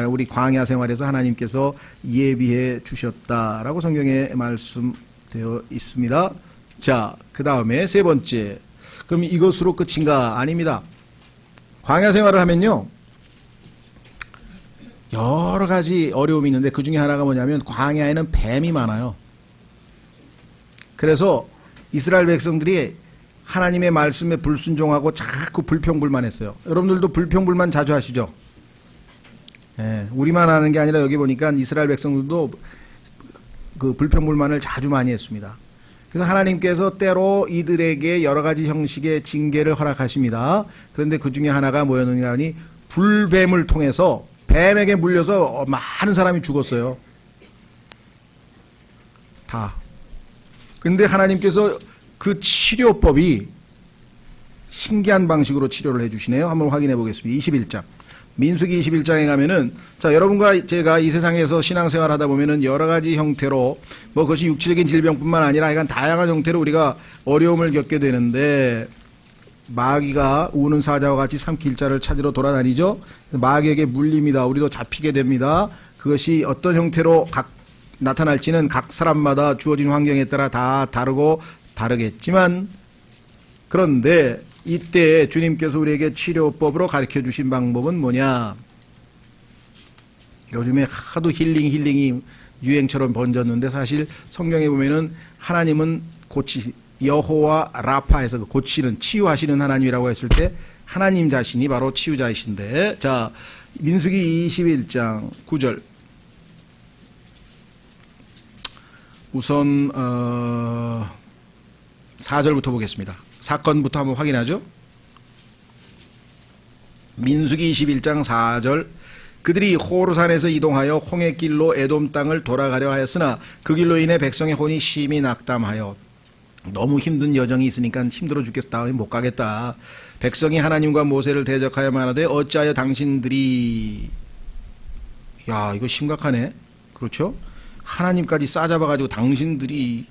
우리 광야 생활에서 하나님께서 예비해 주셨다라고 성경에 말씀되어 있습니다. 자, 그 다음에 세 번째. 그럼 이것으로 끝인가? 아닙니다. 광야 생활을 하면요, 여러 가지 어려움이 있는데 그 중에 하나가 뭐냐면 광야에는 뱀이 많아요. 그래서 이스라엘 백성들이 하나님의 말씀에 불순종하고 자꾸 불평불만했어요. 여러분들도 불평불만 자주 하시죠? 우리만 하는 게 아니라 여기 보니까 이스라엘 백성들도 그 불평불만을 자주 많이 했습니다. 그래서 하나님께서 때로 이들에게 여러 가지 형식의 징계를 허락하십니다. 그런데 그 중에 하나가 뭐였느냐 하니 불뱀을 통해서 뱀에게 물려서 많은 사람이 죽었어요. 다. 그런데 하나님께서 그 치료법이 신기한 방식으로 치료를 해주시네요. 한번 확인해 보겠습니다. 21장. 민수기 21장에 가면은, 자, 여러분과 제가 이 세상에서 신앙생활 하다 보면은 여러 가지 형태로, 뭐 그것이 육체적인 질병뿐만 아니라 하여간 다양한 형태로 우리가 어려움을 겪게 되는데, 마귀가 우는 사자와 같이 삼킬자를 찾으러 돌아다니죠. 마귀에게 물립니다. 우리도 잡히게 됩니다. 그것이 어떤 형태로 나타날지는 각 사람마다 주어진 환경에 따라 다 다르고 다르겠지만, 그런데 이때 주님께서 우리에게 치료법으로 가르쳐 주신 방법은 뭐냐? 요즘에 하도 힐링이 유행처럼 번졌는데, 사실 성경에 보면은 하나님은 여호와 라파에서 고치는, 치유하시는 하나님이라고 했을 때 하나님 자신이 바로 치유자이신데, 자, 민수기 21장 9절. 우선 4절부터 보겠습니다. 사건부터 한번 확인하죠. 민수기 21장 4절. 그들이 호르산에서 이동하여 홍해길로 에돔 땅을 돌아가려 하였으나 그 길로 인해 백성의 혼이 심히 낙담하여, 너무 힘든 여정이 있으니까 힘들어 죽겠다, 못 가겠다. 백성이 하나님과 모세를 대적하여 말하되 어찌하여 당신들이, 야, 이거 심각하네. 그렇죠? 하나님까지 싸잡아가지고 당신들이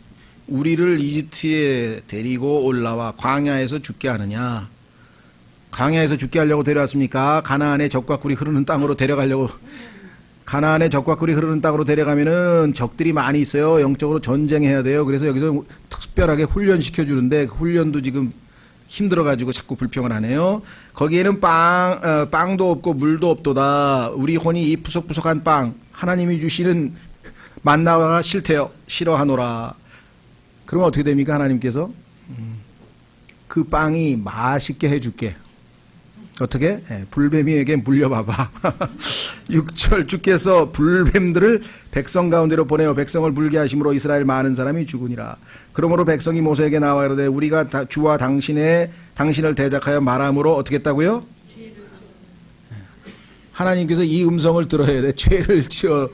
우리를 이집트에 데리고 올라와 광야에서 죽게 하느냐? 광야에서 죽게 하려고 데려왔습니까? 가나안의 적과 꿀이 흐르는 땅으로 데려가려고. 가나안의 적과 꿀이 흐르는 땅으로 데려가면은 적들이 많이 있어요. 영적으로 전쟁해야 돼요. 그래서 여기서 특별하게 훈련시켜 주는데 그 훈련도 지금 힘들어가지고 자꾸 불평을 하네요. 거기에는 빵도 없고 물도 없도다. 우리 혼이 이 푸석푸석한 빵, 하나님이 주시는 만나가 싫대요. 싫어하노라. 그러면 어떻게 됩니까? 하나님께서 그 빵이 맛있게 해줄게. 어떻게? 불뱀이에게 물려봐봐. 6절. 주께서 불뱀들을 백성 가운데로 보내어 백성을 물게 하심으로 이스라엘 많은 사람이 죽으니라. 그러므로 백성이 모세에게 나와 이르되 우리가 주와 당신을 대적하여 말함으로 어떻게 했다고요? 하나님께서 이 음성을 들어야 돼. 죄를 지어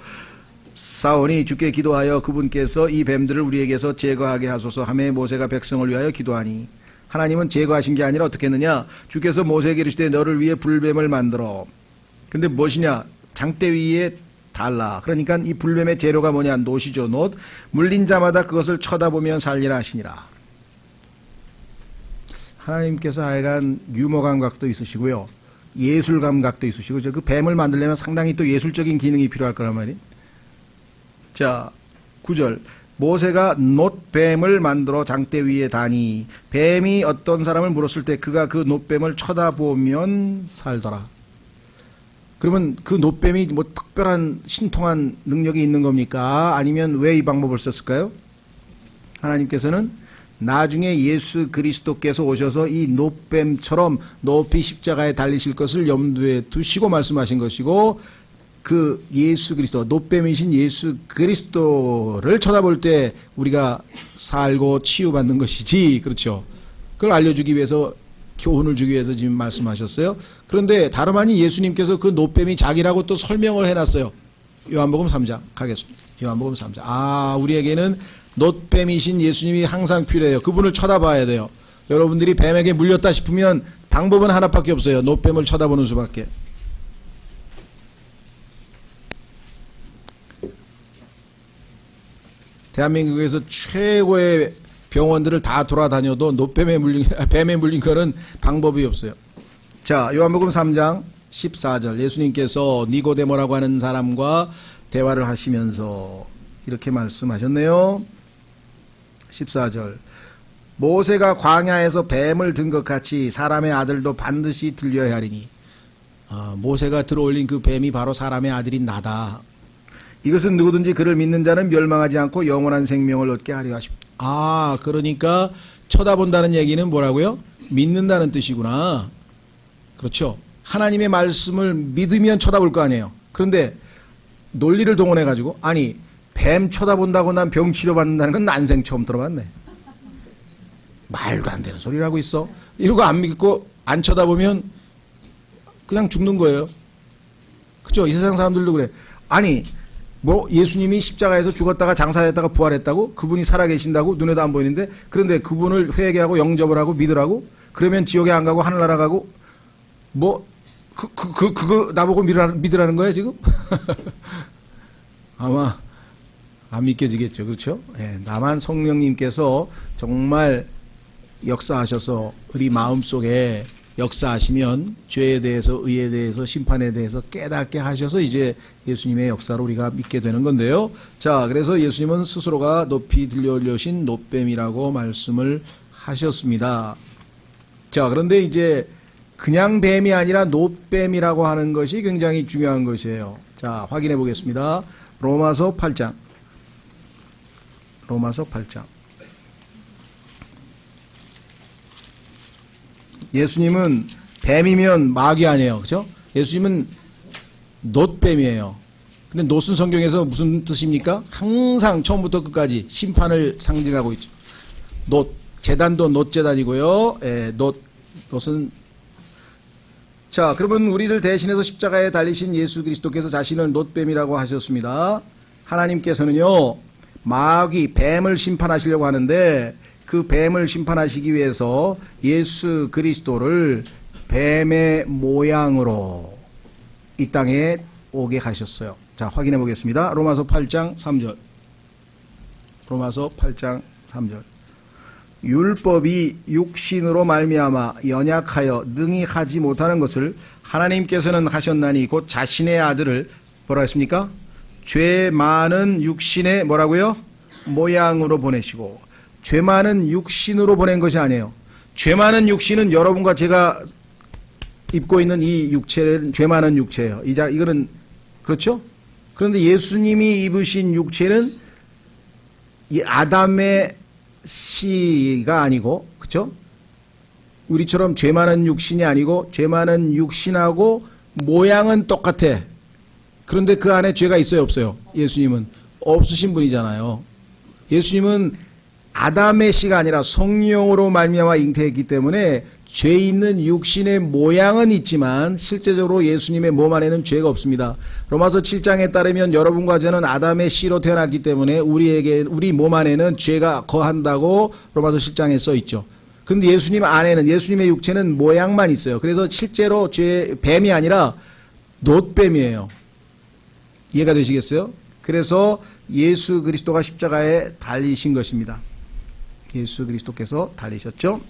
사오니 주께 기도하여 그분께서 이 뱀들을 우리에게서 제거하게 하소서 하매 모세가 백성을 위하여 기도하니, 하나님은 제거하신 게 아니라 어떻게 했느냐? 주께서 모세에게 이르시되 너를 위해 불뱀을 만들어. 근데 무엇이냐? 장대 위에 달라. 그러니까 이 불뱀의 재료가 뭐냐? 놋이죠. 놋. 물린 자마다 그것을 쳐다보면 살리라 하시니라. 하나님께서 하여간 유머 감각도 있으시고요, 예술 감각도 있으시고, 그 뱀을 만들려면 상당히 또 예술적인 기능이 필요할 거란 말이에요. 자, 9절. 모세가 놋뱀을 만들어 장대 위에 다니 뱀이 어떤 사람을 물었을 때 그가 그 놋뱀을 쳐다보면 살더라. 그러면 그 놋뱀이 뭐 특별한 신통한 능력이 있는 겁니까? 아니면 왜 이 방법을 썼을까요? 하나님께서는 나중에 예수 그리스도께서 오셔서 이 놋뱀처럼 높이 십자가에 달리실 것을 염두에 두시고 말씀하신 것이고, 그 예수 그리스도, 놋뱀이신 예수 그리스도를 쳐다볼 때 우리가 살고 치유받는 것이지, 그렇죠? 그걸 알려주기 위해서, 교훈을 주기 위해서 지금 말씀하셨어요. 그런데 다름 아닌 예수님께서 그 놋뱀이 자기라고 또 설명을 해놨어요. 요한복음 3장 가겠습니다. 요한복음 3장. 아, 우리에게는 놋뱀이신 예수님이 항상 필요해요. 그분을 쳐다봐야 돼요. 여러분들이 뱀에게 물렸다 싶으면 방법은 하나밖에 없어요. 놋뱀을 쳐다보는 수밖에. 대한민국에서 최고의 병원들을 다 돌아다녀도 뱀에 물린 거는 방법이 없어요. 자, 요한복음 3장 14절. 예수님께서 니고데모라고 하는 사람과 대화를 하시면서 이렇게 말씀하셨네요. 14절. 모세가 광야에서 뱀을 든 것 같이 사람의 아들도 반드시 들려야 하리니. 모세가 들어올린 그 뱀이 바로 사람의 아들인 나다. 이것은 누구든지 그를 믿는 자는 멸망하지 않고 영원한 생명을 얻게 하려 하십니다. 아, 그러니까 쳐다본다는 얘기는 뭐라고요? 믿는다는 뜻이구나. 그렇죠? 하나님의 말씀을 믿으면 쳐다볼 거 아니에요. 그런데 논리를 동원해가지고, 아니, 뱀 쳐다본다고 난 병 치료받는다는 건 난생 처음 들어봤네. 말도 안 되는 소리를 하고 있어. 이러고 안 믿고 안 쳐다보면 그냥 죽는 거예요. 그죠? 이 세상 사람들도 그래. 아니, 뭐 예수님이 십자가에서 죽었다가 장사했다가 부활했다고? 그분이 살아계신다고? 눈에도 안 보이는데? 그런데 그분을 회개하고 영접을 하고 믿으라고? 그러면 지옥에 안 가고 하늘나라 가고 뭐 그거 나보고 믿으라는 거야 지금? 아마 안 믿겨지겠죠. 그렇죠? 예, 다만 성령님께서 정말 역사하셔서 우리 마음속에 역사하시면 죄에 대해서, 의에 대해서, 심판에 대해서 깨닫게 하셔서 이제 예수님의 역사로 우리가 믿게 되는 건데요. 자, 그래서 예수님은 스스로가 높이 들려 올려신 놋뱀이라고 말씀을 하셨습니다. 자, 그런데 이제 그냥 뱀이 아니라 놋뱀이라고 하는 것이 굉장히 중요한 것이에요. 자, 확인해 보겠습니다. 로마서 8장. 로마서 8장. 예수님은 뱀이면 마귀 아니에요. 그죠? 예수님은 놋뱀이에요. 근데 놋은 성경에서 무슨 뜻입니까? 항상 처음부터 끝까지 심판을 상징하고 있죠. 놋, 제단도 놋제단이고요. 예, 놋은 자, 그러면 우리를 대신해서 십자가에 달리신 예수 그리스도께서 자신을 놋뱀이라고 하셨습니다. 하나님께서는요, 마귀, 뱀을 심판하시려고 하는데 그 뱀을 심판하시기 위해서 예수 그리스도를 뱀의 모양으로 이 땅에 오게 하셨어요. 자, 확인해 보겠습니다. 로마서 8장 3절. 로마서 8장 3절. 율법이 육신으로 말미암아 연약하여 능히 하지 못하는 것을 하나님께서는 하셨나니 곧 자신의 아들을 뭐라 했습니까? 죄 많은 육신의 뭐라고요? 모양으로 보내시고, 죄 많은 육신으로 보낸 것이 아니에요. 죄 많은 육신은 여러분과 제가 입고 있는 이 육체는 죄 많은 육체예요. 이거는 그렇죠? 그런데 예수님이 입으신 육체는 이 아담의 씨가 아니고, 그렇죠? 우리처럼 죄 많은 육신이 아니고 죄 많은 육신하고 모양은 똑같아. 그런데 그 안에 죄가 있어요, 없어요? 예수님은 없으신 분이잖아요. 예수님은 아담의 씨가 아니라 성령으로 말미암아 잉태했기 때문에 죄 있는 육신의 모양은 있지만 실제적으로 예수님의 몸 안에는 죄가 없습니다. 로마서 7장에 따르면 여러분과 저는 아담의 씨로 태어났기 때문에 우리 몸 안에는 죄가 거한다고 로마서 7장에 써 있죠. 그런데 예수님 안에는, 예수님의 육체는 모양만 있어요. 그래서 실제로 뱀이 아니라 놋뱀이에요. 이해가 되시겠어요? 그래서 예수 그리스도가 십자가에 달리신 것입니다. 예수 그리스도께서 달리셨죠.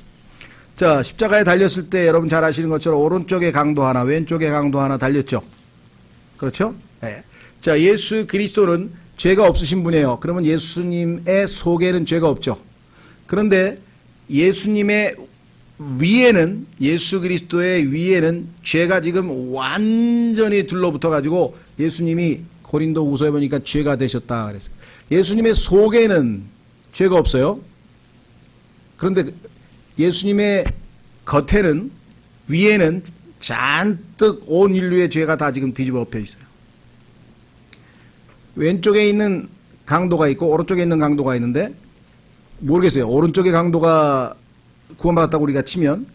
자, 십자가에 달렸을 때 여러분 잘 아시는 것처럼 오른쪽에 강도 하나, 왼쪽에 강도 하나 달렸죠. 그렇죠? 네. 자, 예수 그리스도는 죄가 없으신 분이에요. 그러면 예수님의 속에는 죄가 없죠. 그런데 예수님의 위에는, 예수 그리스도의 위에는 죄가 지금 완전히 둘러붙어 가지고 예수님이 고린도후서에 보니까 죄가 되셨다 그랬어요. 예수님의 속에는 죄가 없어요. 그런데 예수님의 겉에는, 위에는 잔뜩 온 인류의 죄가 다 지금 뒤집어 엎여 있어요. 왼쪽에 있는 강도가 있고 오른쪽에 있는 강도가 있는데, 모르겠어요. 오른쪽의 강도가 구원받았다고 우리가 치면,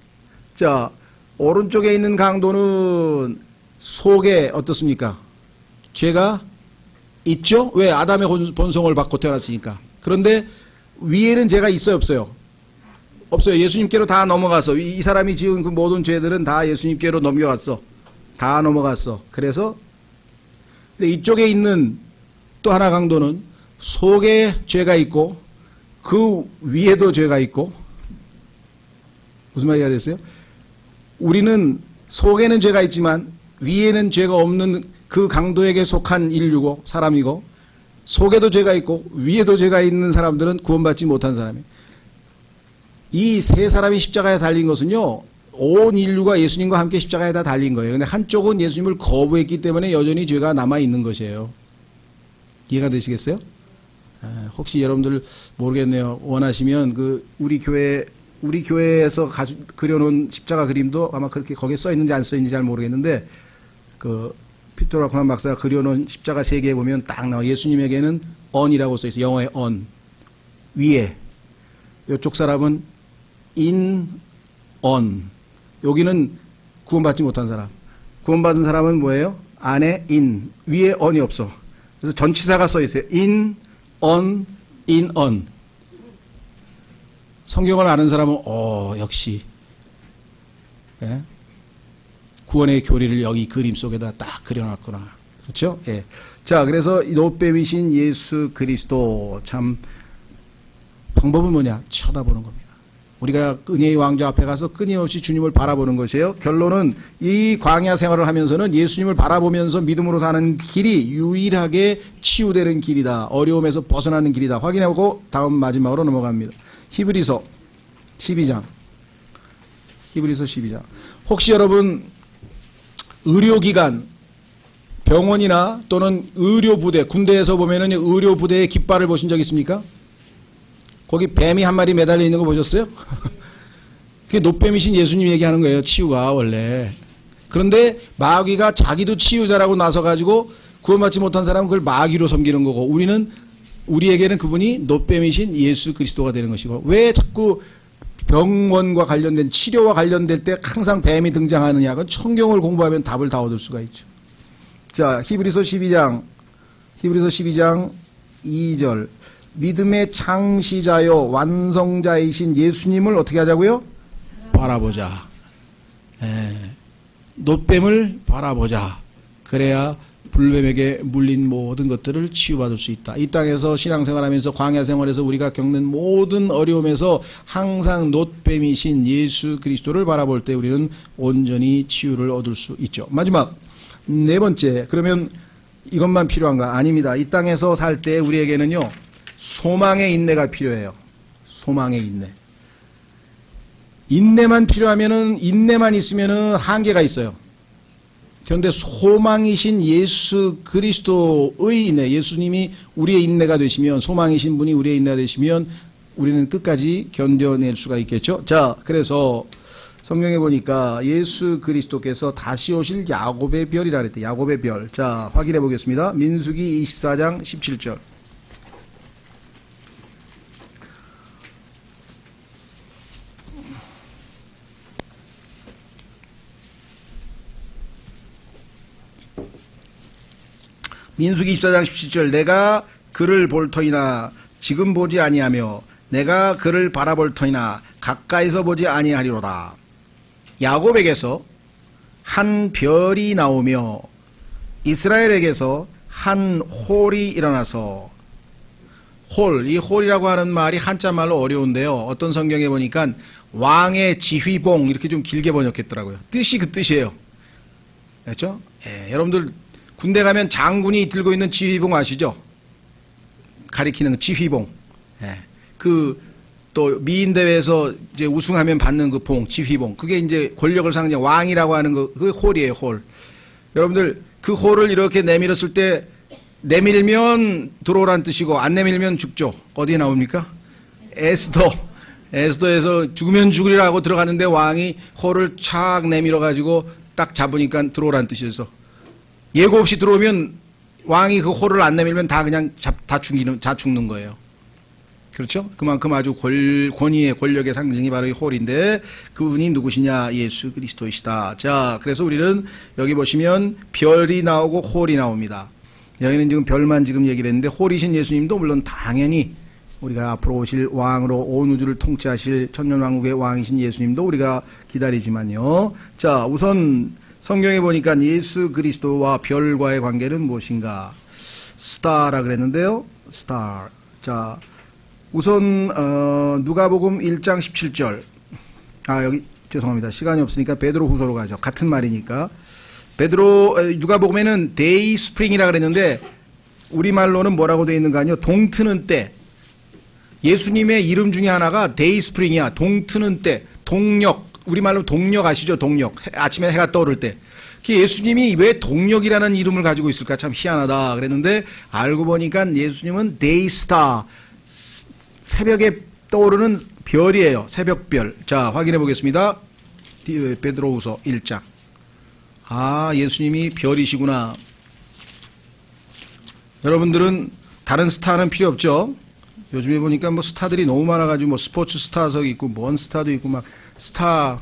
자, 오른쪽에 있는 강도는 속에 어떻습니까? 죄가 있죠? 왜? 아담의 본성을 받고 태어났으니까. 그런데 위에는 죄가 있어요, 없어요? 없어요. 예수님께로 다 넘어가서, 이 사람이 지은 그 모든 죄들은 다 예수님께로 넘겨갔어. 다 넘어갔어. 그래서 근데 이쪽에 있는 또 하나 강도는 속에 죄가 있고 그 위에도 죄가 있고, 무슨 말이가 됐어요? 우리는 속에는 죄가 있지만 위에는 죄가 없는 그 강도에게 속한 인류고 사람이고, 속에도 죄가 있고 위에도 죄가 있는 사람들은 구원받지 못한 사람이에요. 이 세 사람이 십자가에 달린 것은요, 온 인류가 예수님과 함께 십자가에 다 달린 거예요. 근데 한쪽은 예수님을 거부했기 때문에 여전히 죄가 남아있는 것이에요. 이해가 되시겠어요? 혹시 여러분들 모르겠네요. 원하시면 우리 교회에서 그려놓은 십자가 그림도 아마 그렇게 거기에 써 있는지 안 써 있는지 잘 모르겠는데, 피터 라코만 박사가 그려놓은 십자가 세 개에 보면 딱 나와. 예수님에게는 on이라고 써 있어요. 영어의 on. 위에. 이쪽 사람은 in, on. 여기는 구원받지 못한 사람. 구원받은 사람은 뭐예요? 안에 in. 위에 on이 없어. 그래서 전치사가 써 있어요. in, on, in, on. 성경을 아는 사람은 역시 예? 구원의 교리를 여기 그림 속에다 딱 그려놨구나. 그렇죠? 예. 자, 그래서 노뱀이신 예수 그리스도 참 방법은 뭐냐? 쳐다보는 겁니다. 우리가 은혜의 왕좌 앞에 가서 끊임없이 주님을 바라보는 것이에요. 결론은 이 광야 생활을 하면서는 예수님을 바라보면서 믿음으로 사는 길이 유일하게 치유되는 길이다. 어려움에서 벗어나는 길이다. 확인해보고 다음 마지막으로 넘어갑니다. 히브리서 12장. 히브리서 12장. 혹시 여러분 의료기관, 병원이나 또는 의료부대, 군대에서 보면은 의료부대의 깃발을 보신 적 있습니까? 거기 뱀이 한 마리 매달려 있는 거 보셨어요? 그게 노뱀이신 예수님 얘기하는 거예요. 치유가 원래. 그런데 마귀가 자기도 치유자라고 나서가지고 구원받지 못한 사람은 그걸 마귀로 섬기는 거고 우리에게는 그분이 노뱀이신 예수 그리스도가 되는 것이고 왜 자꾸 병원과 관련된 치료와 관련될 때 항상 뱀이 등장하느냐. 그건 성경을 공부하면 답을 다 얻을 수가 있죠. 자, 히브리서 12장 2절. 믿음의 창시자요 완성자이신 예수님을 어떻게 하자고요? 바라보자. 노뱀을 바라보자. 그래야 불뱀에게 물린 모든 것들을 치유받을 수 있다. 이 땅에서 신앙생활하면서 광야생활에서 우리가 겪는 모든 어려움에서 항상 노뱀이신 예수 그리스도를 바라볼 때 우리는 온전히 치유를 얻을 수 있죠. 마지막 네 번째. 그러면 이것만 필요한가? 아닙니다. 이 땅에서 살 때 우리에게는요 소망의 인내가 필요해요. 소망의 인내. 인내만 필요하면은 인내만 있으면은 한계가 있어요. 그런데 소망이신 예수 그리스도의 인내, 예수님이 우리의 인내가 되시면, 소망이신 분이 우리의 인내가 되시면 우리는 끝까지 견뎌낼 수가 있겠죠. 자, 그래서 성경에 보니까 예수 그리스도께서 다시 오실 야곱의 별이라 그랬대. 야곱의 별. 자, 확인해 보겠습니다. 민수기 24장 17절. 민수기 24장 17절. 내가 그를 볼 터이나 지금 보지 아니하며 내가 그를 바라볼 터이나 가까이서 보지 아니하리로다. 야곱에게서 한 별이 나오며 이스라엘에게서 한 홀이 일어나서, 홀, 이 홀이라고 하는 말이 한자 말로 어려운데요. 어떤 성경에 보니까 왕의 지휘봉 이렇게 좀 길게 번역했더라고요. 뜻이 그 뜻이에요. 그렇죠? 여러분들 군대 가면 장군이 들고 있는 지휘봉 아시죠? 가리키는 지휘봉. 또 미인 대회에서 이제 우승하면 받는 그 봉, 지휘봉. 그게 이제 권력을 상징, 왕이라고 하는 거, 그게 홀이에요, 홀. 여러분들 그 홀을 이렇게 내밀었을 때 내밀면 들어오라는 뜻이고 안 내밀면 죽죠. 어디에 나옵니까? 에스더에서 죽으면 죽으리라고 들어갔는데 왕이 홀을 착 내밀어 가지고 딱 잡으니까 들어오라는 뜻이어서 예고 없이 들어오면 왕이 그 홀을 안 내밀면 다 그냥 다 죽는 거예요. 그렇죠? 그만큼 아주 권위의 권력의 상징이 바로 이 홀인데 그분이 누구시냐? 예수 그리스도이시다. 자, 그래서 우리는 여기 보시면 별이 나오고 홀이 나옵니다. 여기는 지금 별만 지금 얘기를 했는데 홀이신 예수님도 물론 당연히 우리가 앞으로 오실 왕으로 온 우주를 통치하실 천년왕국의 왕이신 예수님도 우리가 기다리지만요. 자, 우선 성경에 보니까 예수 그리스도와 별과의 관계는 무엇인가? 스타라 그랬는데요. 스타. 자, 우선 누가복음 1장 17절. 여기 죄송합니다. 시간이 없으니까 베드로 후서로 가죠. 같은 말이니까. 누가복음에는 데이 스프링이라 그랬는데 우리말로는 뭐라고 되어 있는가 하뇨? 동트는 때. 예수님의 이름 중에 하나가 데이 스프링이야. 동트는 때. 동력. 우리말로 동력 아시죠? 동력. 아침에 해가 떠오를 때. 예수님이 왜 동력이라는 이름을 가지고 있을까? 참 희한하다 그랬는데 알고 보니까 예수님은 데이스타. 새벽에 떠오르는 별이에요. 새벽별. 자, 확인해 보겠습니다. 베드로후서 1장. 예수님이 별이시구나. 여러분들은 다른 스타는 필요 없죠? 요즘에 보니까 뭐 스타들이 너무 많아가지고 뭐 스포츠 스타석 있고 뭔 스타도 있고 막 스타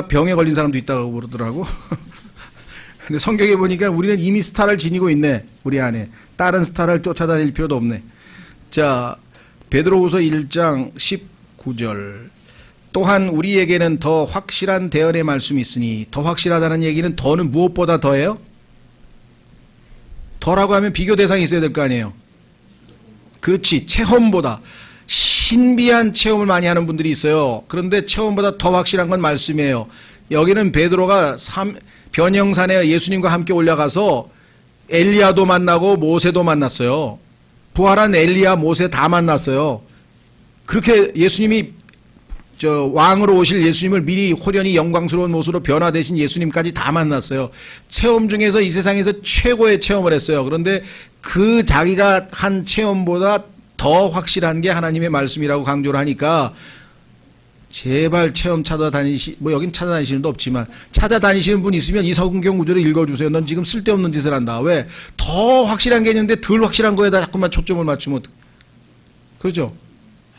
병에 걸린 사람도 있다고 그러더라고. 근데 성경에 보니까 우리는 이미 스타를 지니고 있네. 우리 안에. 다른 스타를 쫓아다닐 필요도 없네. 자, 베드로후서 1장 19절. 또한 우리에게는 더 확실한 대언의 말씀이 있으니, 더 확실하다는 얘기는 더는 무엇보다 더해요? 더라고 하면 비교 대상이 있어야 될 거 아니에요. 그렇지. 체험보다. 신비한 체험을 많이 하는 분들이 있어요. 그런데 체험보다 더 확실한 건 말씀이에요. 여기는 베드로가 변형산에 예수님과 함께 올라가서 엘리야도 만나고 모세도 만났어요. 부활한 엘리야, 모세 다 만났어요. 그렇게 예수님이 왕으로 오실 예수님을 미리 호련히 영광스러운 모습으로 변화되신 예수님까지 다 만났어요. 체험 중에서 이 세상에서 최고의 체험을 했어요. 그런데 그 자기가 한 체험보다 더 확실한 게 하나님의 말씀이라고 강조를 하니까 제발 체험 여긴 찾아다니시는 분 없지만 찾아다니시는 분 있으면 이 성경 구절을 읽어주세요. 넌 지금 쓸데없는 짓을 한다. 왜? 더 확실한 게 있는데 덜 확실한 거에다 자꾸만 초점을 맞추면 그렇죠?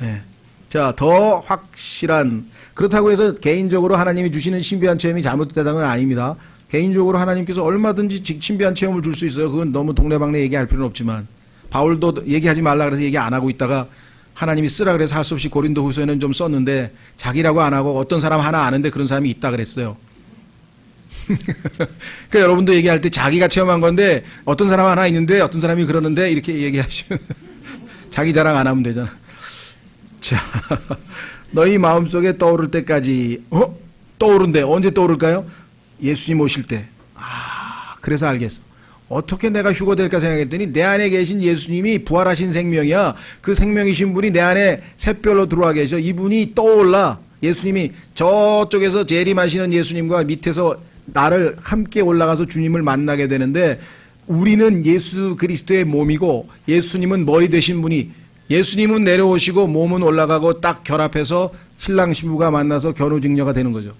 예. 자, 더 확실한, 그렇다고 해서 개인적으로 하나님이 주시는 신비한 체험이 잘못됐다는 건 아닙니다. 개인적으로 하나님께서 얼마든지 신비한 체험을 줄 수 있어요. 그건 너무 동네방네 얘기할 필요는 없지만, 바울도 얘기하지 말라 그래서 얘기 안 하고 있다가 하나님이 쓰라 그래서 할 수 없이 고린도 후서에는 좀 썼는데 자기라고 안 하고 어떤 사람 하나 아는데 그런 사람이 있다 그랬어요. 그러니까 여러분도 얘기할 때 자기가 체험한 건데 어떤 사람 하나 있는데 어떤 사람이 그러는데 이렇게 얘기하시면 자기 자랑 안 하면 되잖아. 자, 너희 마음속에 떠오를 때까지, 떠오른대. 언제 떠오를까요? 예수님 오실 때. 그래서 알겠어. 어떻게 내가 휴거될까 생각했더니 내 안에 계신 예수님이 부활하신 생명이야. 그 생명이신 분이 내 안에 샛별로 들어와 계셔. 이분이 떠올라. 예수님이 저쪽에서 재림하시는 예수님과 밑에서 나를 함께 올라가서 주님을 만나게 되는데 우리는 예수 그리스도의 몸이고 예수님은 머리 되신 분이 예수님은 내려오시고 몸은 올라가고 딱 결합해서 신랑 신부가 만나서 결혼증녀가 되는 거죠.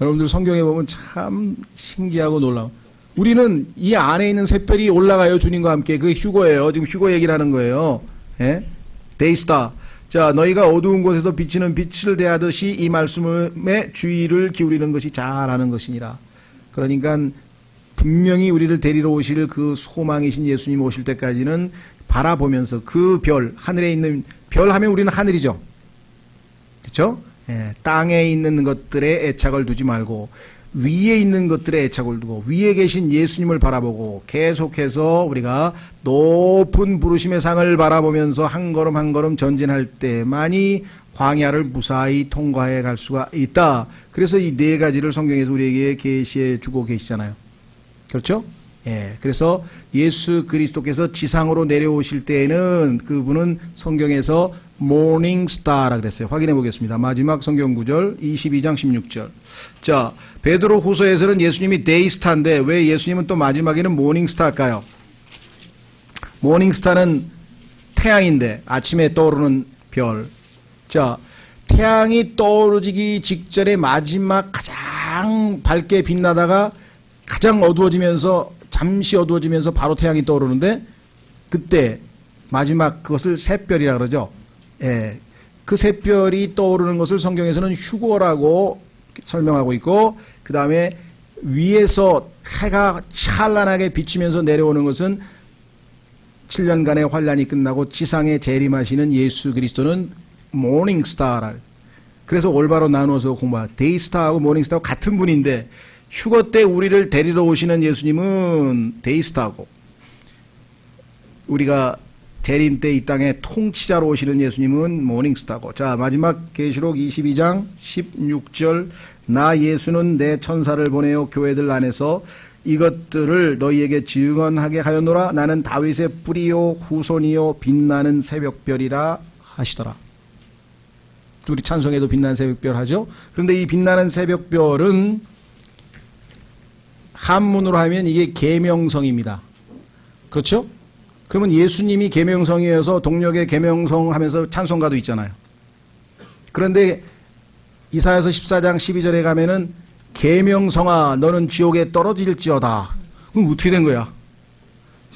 여러분들 성경에 보면 참 신기하고 놀라워. 우리는 이 안에 있는 샛별이 올라가요. 주님과 함께. 그게 휴거예요. 지금 휴거 얘기를 하는 거예요. 예? 데이스타. 자, 너희가 어두운 곳에서 비치는 빛을 대하듯이 이 말씀에 주의를 기울이는 것이 잘하는 것이니라. 그러니까 분명히 우리를 데리러 오실 그 소망이신 예수님 오실 때까지는 바라보면서 그 별, 하늘에 있는 별 하면 우리는 하늘이죠. 그렇죠? 예, 땅에 있는 것들에 애착을 두지 말고 위에 있는 것들에 애착을 두고 위에 계신 예수님을 바라보고 계속해서 우리가 높은 부르심의 상을 바라보면서 한 걸음 한 걸음 전진할 때만이 광야를 무사히 통과해 갈 수가 있다. 그래서 이 네 가지를 성경에서 우리에게 계시해 주고 계시잖아요. 그렇죠? 예. 그래서 예수 그리스도께서 지상으로 내려오실 때에는 그분은 성경에서 모닝 스타라 그랬어요. 확인해 보겠습니다. 마지막 성경 구절 22장 16절. 자, 베드로 후서에서는 예수님이 데이스타인데 왜 예수님은 또 마지막에는 모닝 스타일까요? 모닝 스타는 태양인데 아침에 떠오르는 별. 자, 태양이 떠오르기 직전에 마지막 가장 밝게 빛나다가 가장 어두워지면서 잠시 어두워지면서 바로 태양이 떠오르는데 그때 마지막 그것을 샛별이라 그러죠. 예. 그 샛별이 떠오르는 것을 성경에서는 휴거라고 설명하고 있고 그 다음에 위에서 해가 찬란하게 비치면서 내려오는 것은 7년간의 환란이 끝나고 지상에 재림하시는 예수 그리스도는 모닝스타라. 그래서 올바로 나누어서 공부하. 데이스타하고 모닝스타하고 같은 분인데 휴거 때 우리를 데리러 오시는 예수님은 데이스타고 우리가 재림 때 이 땅에 통치자로 오시는 예수님은 모닝스타고. 자, 마지막 계시록 22장 16절. 나 예수는 내 천사를 보내어 교회들 안에서 이것들을 너희에게 증언하게 하였노라. 나는 다윗의 뿌리요 후손이요 빛나는 새벽별이라 하시더라. 우리 찬송에도 빛나는 새벽별 하죠. 그런데 이 빛나는 새벽별은 한문으로 하면 이게 계명성입니다. 그렇죠? 그러면 예수님이 계명성이어서 동력의 계명성 하면서 찬송가도 있잖아요. 그런데 이사야서 14장 12절에 가면은 계명성아 너는 지옥에 떨어질지어다. 그럼 어떻게 된 거야?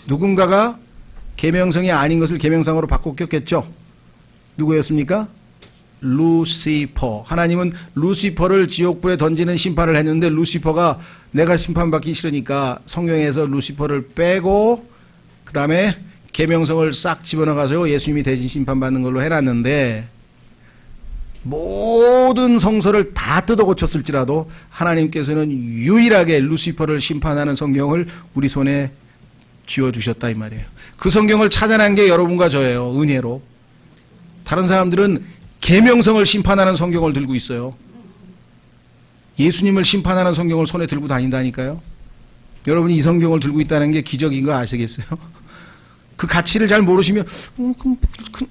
누군가가 계명성이 아닌 것을 계명성으로 바꿨겠죠. 누구였습니까? 루시퍼. 하나님은 루시퍼를 지옥불에 던지는 심판을 했는데 루시퍼가 내가 심판받기 싫으니까 성경에서 루시퍼를 빼고 그 다음에 계명성을 싹 집어넣어가지고 예수님이 대신 심판받는 걸로 해놨는데 모든 성서를 다 뜯어 고쳤을지라도 하나님께서는 유일하게 루시퍼를 심판하는 성경을 우리 손에 쥐어주셨다 이 말이에요. 그 성경을 찾아낸 게 여러분과 저예요. 은혜로. 다른 사람들은 계명성을 심판하는 성경을 들고 있어요. 예수님을 심판하는 성경을 손에 들고 다닌다니까요. 여러분이 이 성경을 들고 있다는 게 기적인 거 아시겠어요? 그 가치를 잘 모르시면 그럼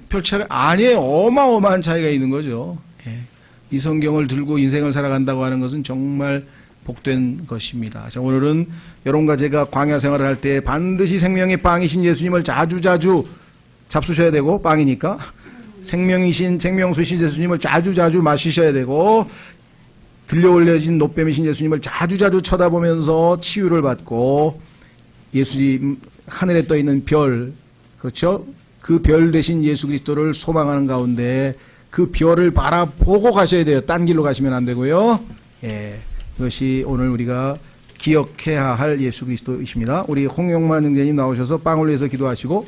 별 차이 아니에요. 어마어마한 차이가 있는 거죠. 예. 이 성경을 들고 인생을 살아간다고 하는 것은 정말 복된 것입니다. 자, 오늘은 여러분과 제가 광야 생활을 할 때 반드시 생명의 빵이신 예수님을 자주자주 잡수셔야 되고, 빵이니까 생명이신 생명수신 예수님을 자주자주 마시셔야 되고, 들려 올려진 노뱀이신 예수님을 자주자주 쳐다보면서 치유를 받고, 예수님 하늘에 떠 있는 별, 그렇죠? 그 별 대신 예수 그리스도를 소망하는 가운데 그 별을 바라보고 가셔야 돼요. 딴 길로 가시면 안 되고요. 예, 이것이 오늘 우리가 기억해야 할 예수 그리스도이십니다. 우리 홍영만 형제님 나오셔서 빵을 위해서 기도하시고